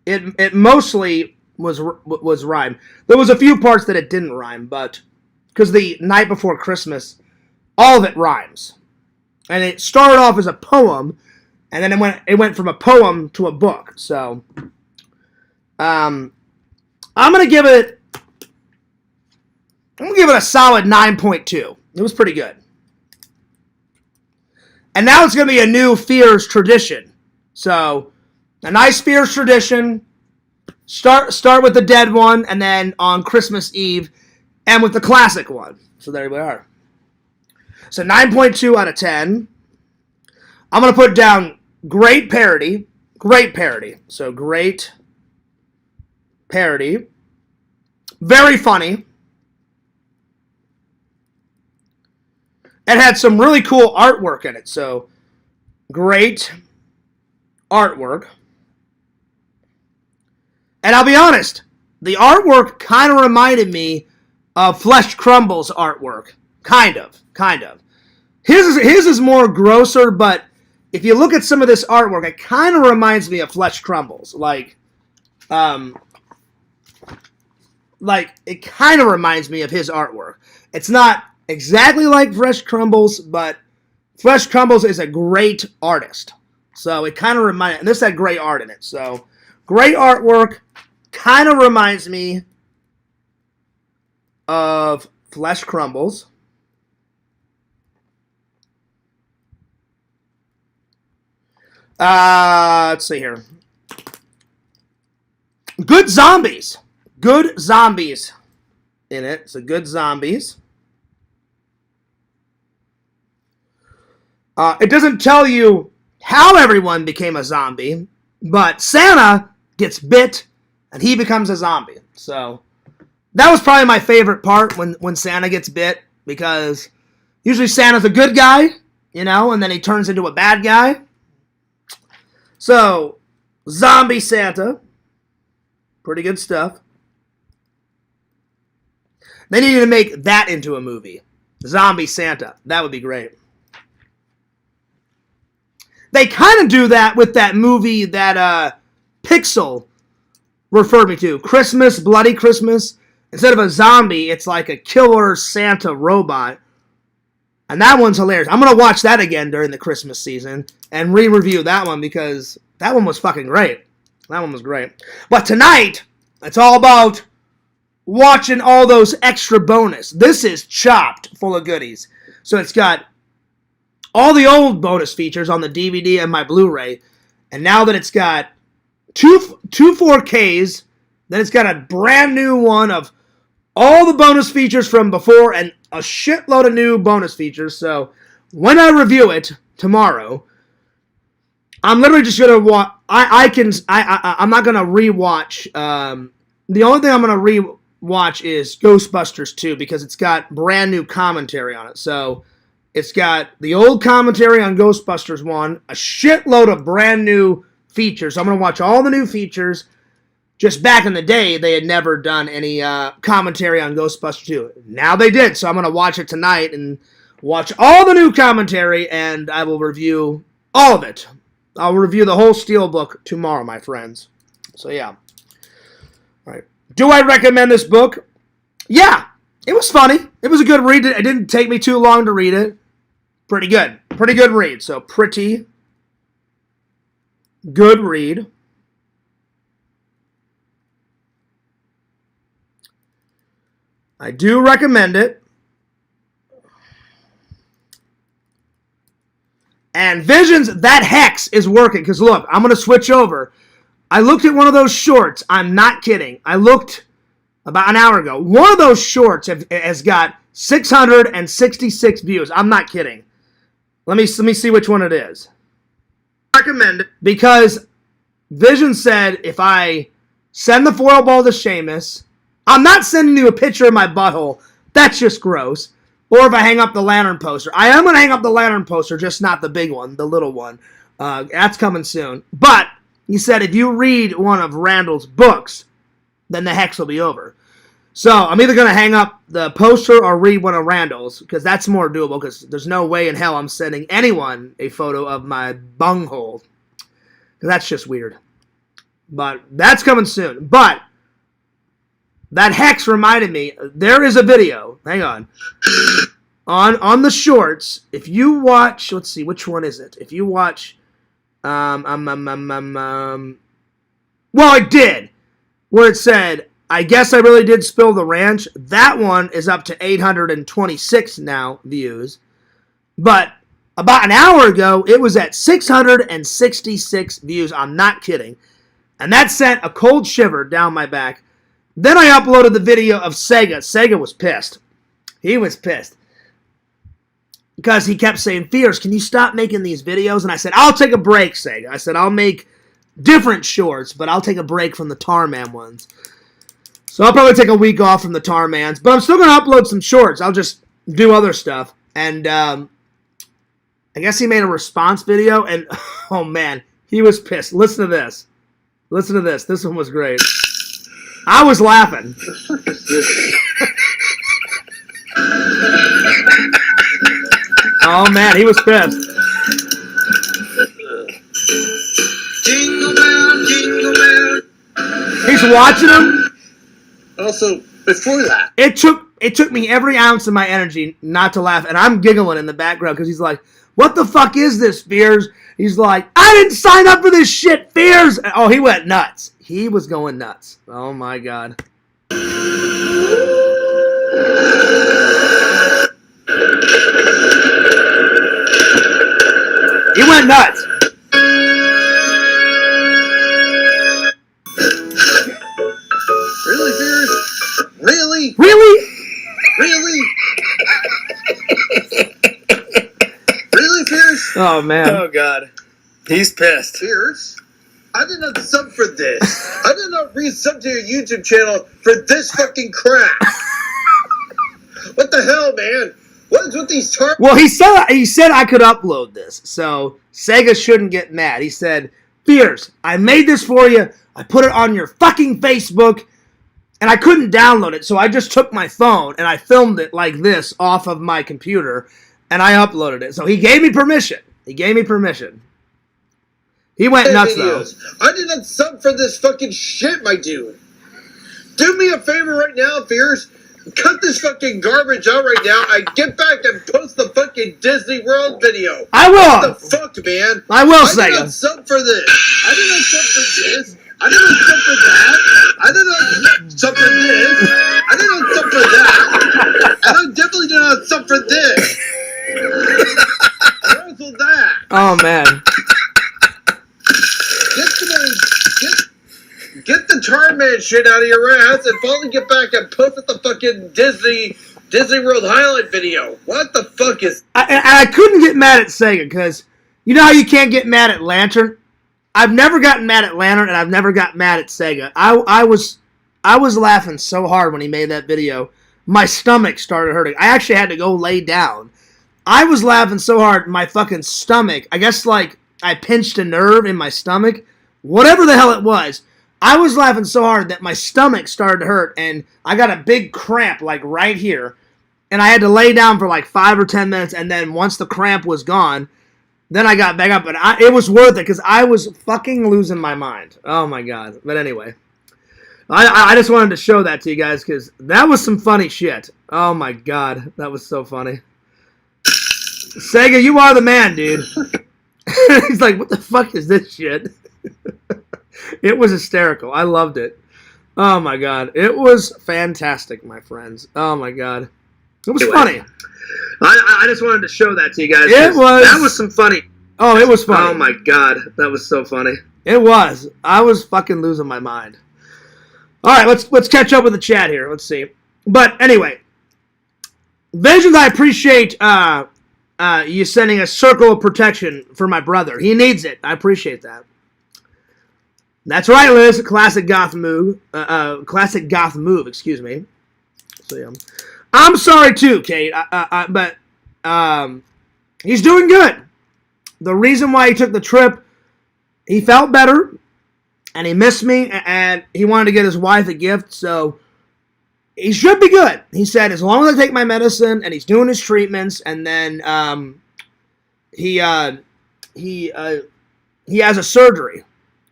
was rhyme. There was a few parts that it didn't rhyme, but because the night before Christmas, all of it rhymes, and it started off as a poem, and then it went from a poem to a book. So, I'm gonna give it a solid 9.2. It was pretty good. And now it's going to be a new Fears tradition. So, a nice Fears tradition. Start with the dead one, and then on Christmas Eve, and with the classic one. So there we are. So 9.2 out of 10. I'm going to put down great parody. Great parody. So great parody. Very funny. It had some really cool artwork in it, so great artwork. And I'll be honest, the artwork kind of reminded me of Flesh Crumble's artwork. Kind of. His is more grosser, but if you look at some of this artwork, it kind of reminds me of Flesh Crumble's. Like it kind of reminds me of his artwork. It's not exactly like Flesh Crumbles, but Flesh Crumbles is a great artist. So it kind of reminds, and this had great art in it. So great artwork, kind of reminds me of Flesh Crumbles. Let's see here. Good zombies. Good zombies in it. So good zombies. It doesn't tell you how everyone became a zombie, but Santa gets bit and he becomes a zombie. So that was probably my favorite part when Santa gets bit, because usually Santa's a good guy, you know, and then he turns into a bad guy. So, Zombie Santa. Pretty good stuff. They needed to make that into a movie. Zombie Santa. That would be great. They kind of do that with that movie that Pixel referred me to. Christmas, Bloody Christmas. Instead of a zombie, it's like a killer Santa robot. And that one's hilarious. I'm going to watch that again during the Christmas season and re-review that one, because that one was fucking great. That one was great. But tonight, it's all about watching all those extra bonus. This is chopped full of goodies. So it's got all the old bonus features on the DVD and my Blu-ray. And now that it's got two 4Ks, then it's got a brand new one of all the bonus features from before and a shitload of new bonus features. So when I review it tomorrow, I'm literally just gonna watch. I'm not gonna rewatch. The only thing I'm gonna rewatch is Ghostbusters 2, because it's got brand new commentary on it. So it's got the old commentary on Ghostbusters 1, a shitload of brand new features. So I'm gonna watch all the new features. Just back in the day, they had never done any commentary on Ghostbusters 2. Now they did, so I'm going to watch it tonight and watch all the new commentary, and I will review all of it. I'll review the whole Steelbook tomorrow, my friends. So, yeah. All right. Do I recommend this book? Yeah, it was funny. It was a good read. It didn't take me too long to read it. Pretty good. Pretty good read. So, pretty good read. I do recommend it. And Visions, that hex is working. Because look, I'm going to switch over. I looked at one of those shorts. I'm not kidding. I looked about an hour ago. One of those shorts has got 666 views. I'm not kidding. Let me see which one it is. Recommend it. Because Vision said if I send the foil ball to Seamus, I'm not sending you a picture of my butthole. That's just gross. Or if I hang up the lantern poster. I am going to hang up the lantern poster, just not the big one, the little one. That's coming soon. But he said if you read one of Randall's books, then the hex will be over. So I'm either going to hang up the poster or read one of Randall's, because that's more doable, because there's no way in hell I'm sending anyone a photo of my bung hole. That's just weird. But that's coming soon. But that hex reminded me, there is a video, hang on the shorts. If you watch, let's see, which one is it? If you watch, well, it did, where it said, I guess I really did spill the ranch. That one is up to 826 now views. But about an hour ago, it was at 666 views. I'm not kidding. And that sent a cold shiver down my back. Then I uploaded the video of Sega. Sega was pissed. He was pissed. Because he kept saying, Fierce, can you stop making these videos? And I said, I'll take a break, Sega. I said, I'll make different shorts, but I'll take a break from the Tarman ones. So I'll probably take a week off from the Tarmans. But I'm still going to upload some shorts. I'll just do other stuff. And I guess he made a response video. And, oh, man, he was pissed. Listen to this. Listen to this. This one was great. I was laughing. Oh, man, he was pissed. Jingle bell, jingle bell. He's watching him. Also, before that, It took me every ounce of my energy not to laugh, and I'm giggling in the background because he's like, what the fuck is this, Fears? He's like, I didn't sign up for this shit, Fears! Oh, he went nuts. He was going nuts. Oh, my God. He went nuts. really, Fierce? Really? Really? Really? Really, Fierce? Oh, man. Oh, God. He's pissed. Fierce? I did not sub for this. I did not resub to your YouTube channel for this fucking crap. What the hell, man? What is with these Well, he said I could upload this, so Sega shouldn't get mad. He said, Fierce, I made this for you. I put it on your fucking Facebook, and I couldn't download it, so I just took my phone and I filmed it like this off of my computer, and I uploaded it. So he gave me permission. He gave me permission. He went nuts, though. I did not sub for this fucking shit, my dude. Do me a favor right now, Fierce. Cut this fucking garbage out right now. I get back and post the fucking Disney World video. I will. What the fuck, man? I will, I did Sega. not sub for this. I did not sub for this. I did not sub for that. I did not sub for this. I did not sub for that. And I definitely did not sub for this. Cancel that. Oh, man. Get the Tarman shit out of your ass and finally get back and post the fucking Disney World highlight video. What the fuck is... I couldn't get mad at Sega, because you know how you can't get mad at Lantern? I've never gotten mad at Lantern, and I've never got mad at Sega. I was laughing so hard when he made that video. My stomach started hurting. I actually had to go lay down. I was laughing so hard, my fucking stomach, I guess like I pinched a nerve in my stomach. Whatever the hell it was. I was laughing so hard that my stomach started to hurt, and I got a big cramp, like, right here. And I had to lay down for, like, 5 or 10 minutes, and then once the cramp was gone, then I got back up. And it was worth it, because I was fucking losing my mind. Oh, my God. But anyway. I just wanted to show that to you guys because that was some funny shit. Oh my god, that was so funny. Sega, you are the man, dude. He's like, what the fuck is this shit? It was hysterical. I loved it. Oh my god. It was fantastic, my friends. Oh my god. It was funny. I just wanted to show that to you guys. That was some funny. Oh, it was funny. Oh my god. That was so funny. It was. I was fucking losing my mind. Alright, let's catch up with the chat here. Let's see. But anyway. Visions, I appreciate you sending a circle of protection for my brother. He needs it. I appreciate that. That's right, Liz. Classic goth move. Classic goth move. Excuse me. So yeah, I'm sorry too, Kate. But he's doing good. The reason why he took the trip, he felt better, and he missed me, and he wanted to get his wife a gift. So he should be good. He said as long as I take my medicine and he's doing his treatments, and then he has a surgery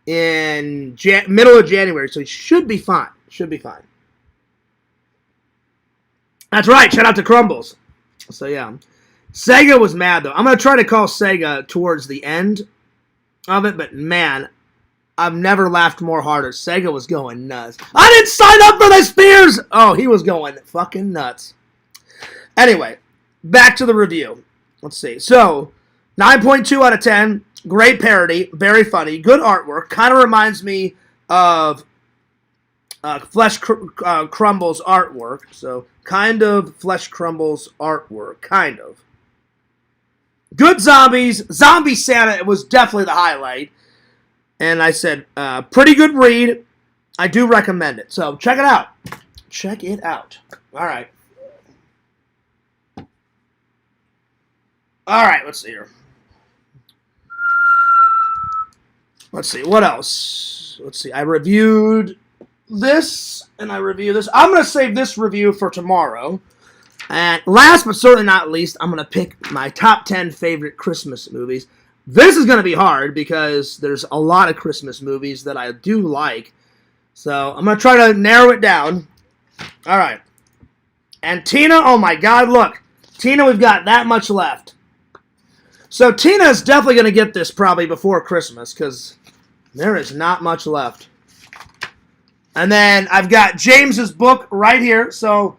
in middle of January, so he should be fine. Should be fine. That's right. Shout out to Crumbles. So yeah, Sega was mad though. I'm gonna try to call Sega towards the end of it, but man, I've never laughed more harder. Sega was going nuts. I didn't sign up for this, Spears! Oh, he was going fucking nuts. Anyway, back to the review. Let's see. So, 9.2 out of 10. Great parody. Very funny. Good artwork. Kind of reminds me of Flesh Crumbles artwork. So, kind of Flesh Crumbles artwork. Kind of. Good zombies. Zombie Santa was definitely the highlight. And I said, pretty good read. I do recommend it. So, check it out. Check it out. All right. All right, let's see here. Let's see, what else? Let's see, I reviewed this, and I reviewed this. I'm going to save this review for tomorrow. And last but certainly not least, I'm going to pick my top 10 favorite Christmas movies. This is going to be hard because there's a lot of Christmas movies that I do like. So I'm going to try to narrow it down. All right. And Tina, oh my God, look. Tina, we've got that much left. So Tina is definitely going to get this probably before Christmas because there is not much left. And then I've got James's book right here. So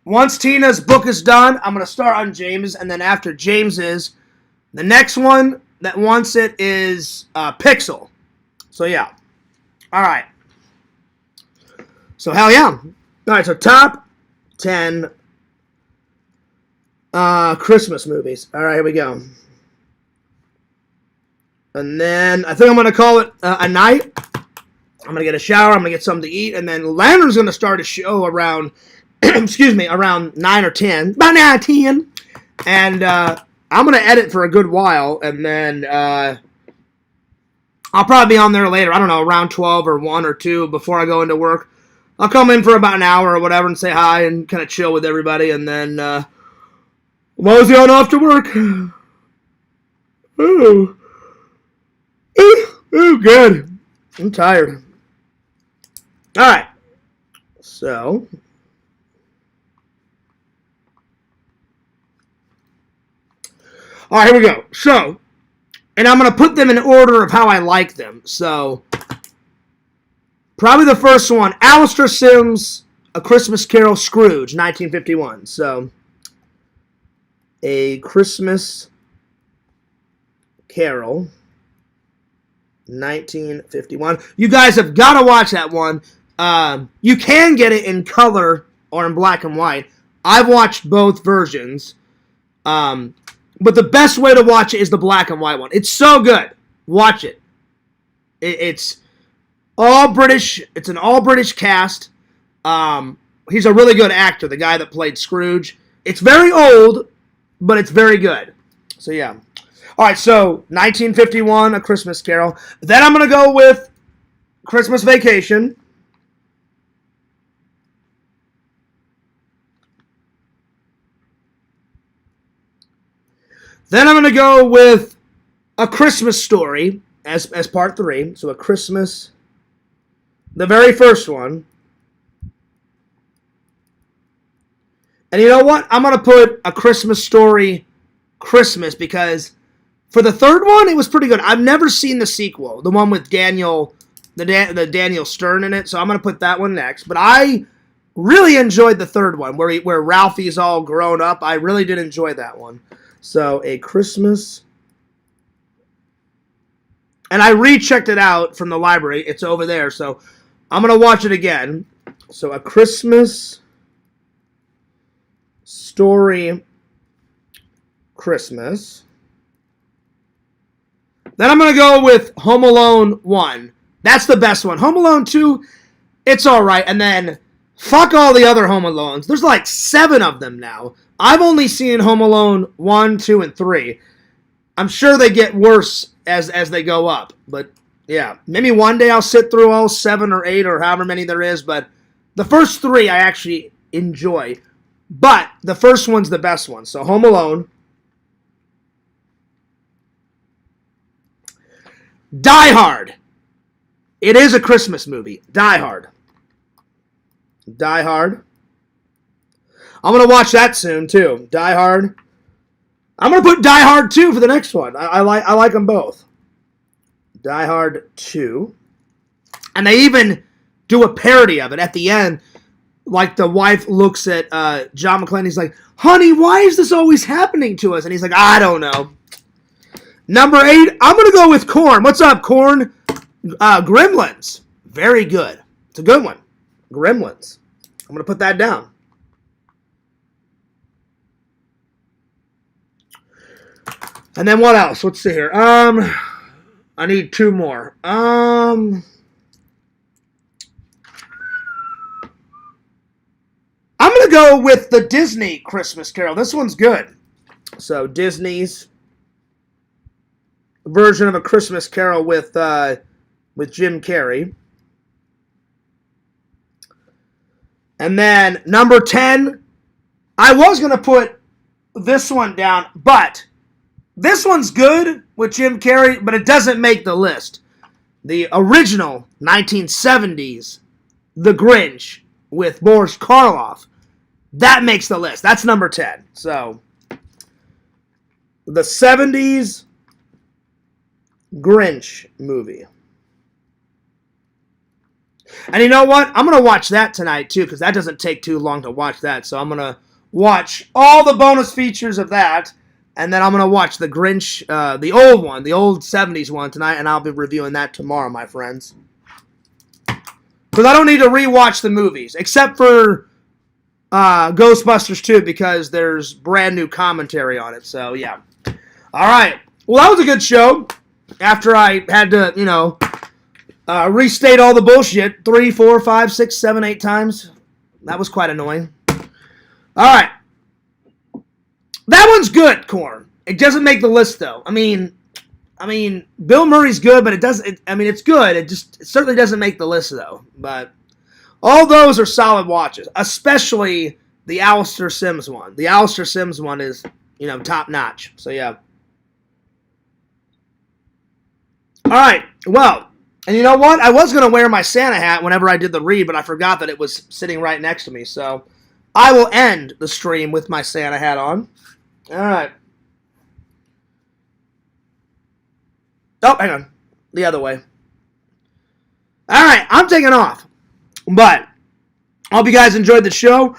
once Tina's book is done, I'm going to start on James. And then after James's, the next one that wants it is Pixel. So yeah. All right. So hell yeah. All right, so top 10 Christmas movies. All right, here we go. And then I think I'm going to call it a night. I'm going to get a shower. I'm going to get something to eat. And then Landon's going to start a show around, excuse me, around 9 or 10. About 9 or 10. And I'm going to edit for a good while. And then I'll probably be on there later. I don't know, around 12 or 1 or 2 before I go into work. I'll come in for about an hour or whatever and say hi and kind of chill with everybody. And then mosey on off to work. Oh. Oh, good. I'm tired. All right. So. All right, here we go. So, and I'm going to put them in order of how I like them. So, probably the first one, Alistair Sims, A Christmas Carol, Scrooge, 1951. So, A Christmas Carol, 1951. You guys have got to watch that one. You can get it in color or in black and white. I've watched both versions. But the best way to watch it is the black and white one. It's so good. Watch it. It's all British. It's an all British cast. He's a really good actor, the guy that played Scrooge. It's very old, but it's very good. So yeah. All right, so 1951, A Christmas Carol. Then I'm going to go with Christmas Vacation. Then I'm going to go with A Christmas Story as part 3. So A Christmas, the very first one. And you know what? I'm going to put A Christmas Story Christmas because for the third one, it was pretty good. I've never seen the sequel, the one with Daniel, the Daniel Stern in it, so I'm going to put that one next. But I really enjoyed the third one where Ralphie's all grown up. I really did enjoy that one. So, A Christmas. And I rechecked it out from the library. It's over there, so I'm going to watch it again. So, A Christmas Story Christmas. Then I'm going to go with Home Alone 1. That's the best one. Home Alone 2, it's alright. And then, fuck all the other Home Alones. There's like 7 of them now. I've only seen Home Alone 1, 2, and 3. I'm sure they get worse as they go up. But, yeah. Maybe one day I'll sit through all 7 or 8 or however many there is. But the first 3 I actually enjoy. But the first one's the best one. So, Home Alone. Die Hard. It is a Christmas movie. Die Hard. Die Hard. I'm going to watch that soon, too. Die Hard. I'm going to put Die Hard 2 for the next one. I like them both. Die Hard 2. And they even do a parody of it at the end. Like, the wife looks at John McClane. He's like, honey, why is this always happening to us? And he's like, I don't know. Number 8, I'm going to go with Corn. What's up, Corn? Gremlins. Very good. It's a good one. Gremlins. I'm going to put that down. And then what else? Let's see here. I need 2 more. I'm going to go with the Disney Christmas Carol. This one's good. So, Disney's version of A Christmas Carol with Jim Carrey. And then number 10, I was going to put this one down, but this one's good with Jim Carrey, but it doesn't make the list. The original 1970s The Grinch with Boris Karloff, that makes the list. That's number 10. So, the 70s Grinch movie. And you know what? I'm going to watch that tonight, too, because that doesn't take too long to watch that. So I'm going to watch all the bonus features of that, and then I'm going to watch the Grinch, the old one, the old 70s one tonight, and I'll be reviewing that tomorrow, my friends. Because I don't need to rewatch the movies, except for Ghostbusters 2, because there's brand new commentary on it. So, yeah. All right. Well, that was a good show. After I had to, restate all the bullshit 3, 4, 5, 6, 7, 8 times. That was quite annoying. All right. That one's good, Corn. It doesn't make the list, though. I mean, Bill Murray's good, but it doesn't. It's good. It certainly doesn't make the list, though. But all those are solid watches, especially the Alistair Sims one. The Alistair Sims one is, top notch. So yeah. All right. Well, and you know what? I was going to wear my Santa hat whenever I did the read, but I forgot that it was sitting right next to me. So I will end the stream with my Santa hat on. All right. Oh, hang on. The other way. All right. I'm taking off. But I hope you guys enjoyed the show.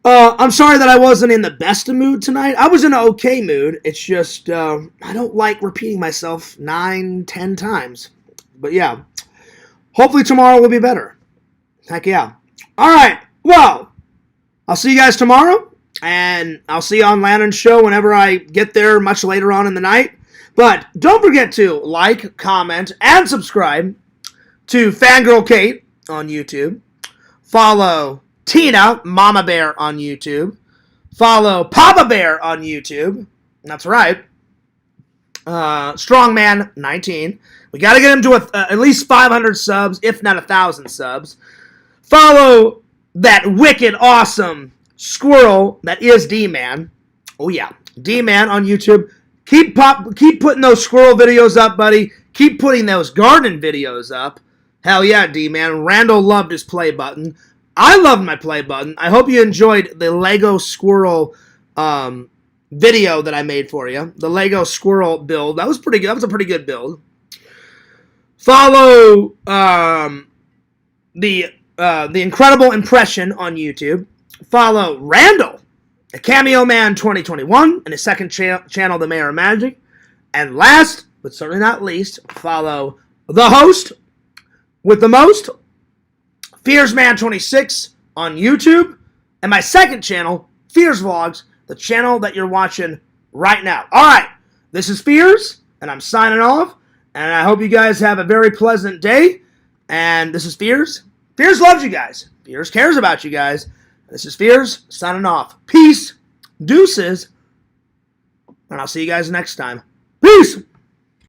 I'm sorry that I wasn't in the best of mood tonight. I was in an okay mood. It's just I don't like repeating myself 9, 10 times. But yeah, hopefully tomorrow will be better. Heck yeah. All right. Well, I'll see you guys tomorrow. And I'll see you on Lantern's show whenever I get there much later on in the night. But don't forget to like, comment, and subscribe to Fangirl Kate on YouTube. Follow Tina, Mama Bear on YouTube. Follow Papa Bear on YouTube. That's right. Strongman19. We got to get him to at least 500 subs, if not 1,000 subs. Follow that wicked awesome squirrel that is D-Man. Oh yeah, D-Man on YouTube. Keep putting those squirrel videos up, buddy. Keep putting those garden videos up. Hell yeah, D-Man. Randall loved his play button. I love my play button. I hope you enjoyed the Lego squirrel video that I made for you. The Lego squirrel build. That was pretty good. That was a pretty good build. Follow the Incredible Impression on YouTube. Follow Randall, the Cameo Man 2021, and his second channel, The Mayor of Magic. And last, but certainly not least, follow the host with the most, FearsMan26 on YouTube, and my second channel, Fears Vlogs, the channel that you're watching right now. All right, this is Fears, and I'm signing off, and I hope you guys have a very pleasant day. And this is Fears. Fears loves you guys. Fears cares about you guys. This is Fears, signing off. Peace, deuces, and I'll see you guys next time. Peace!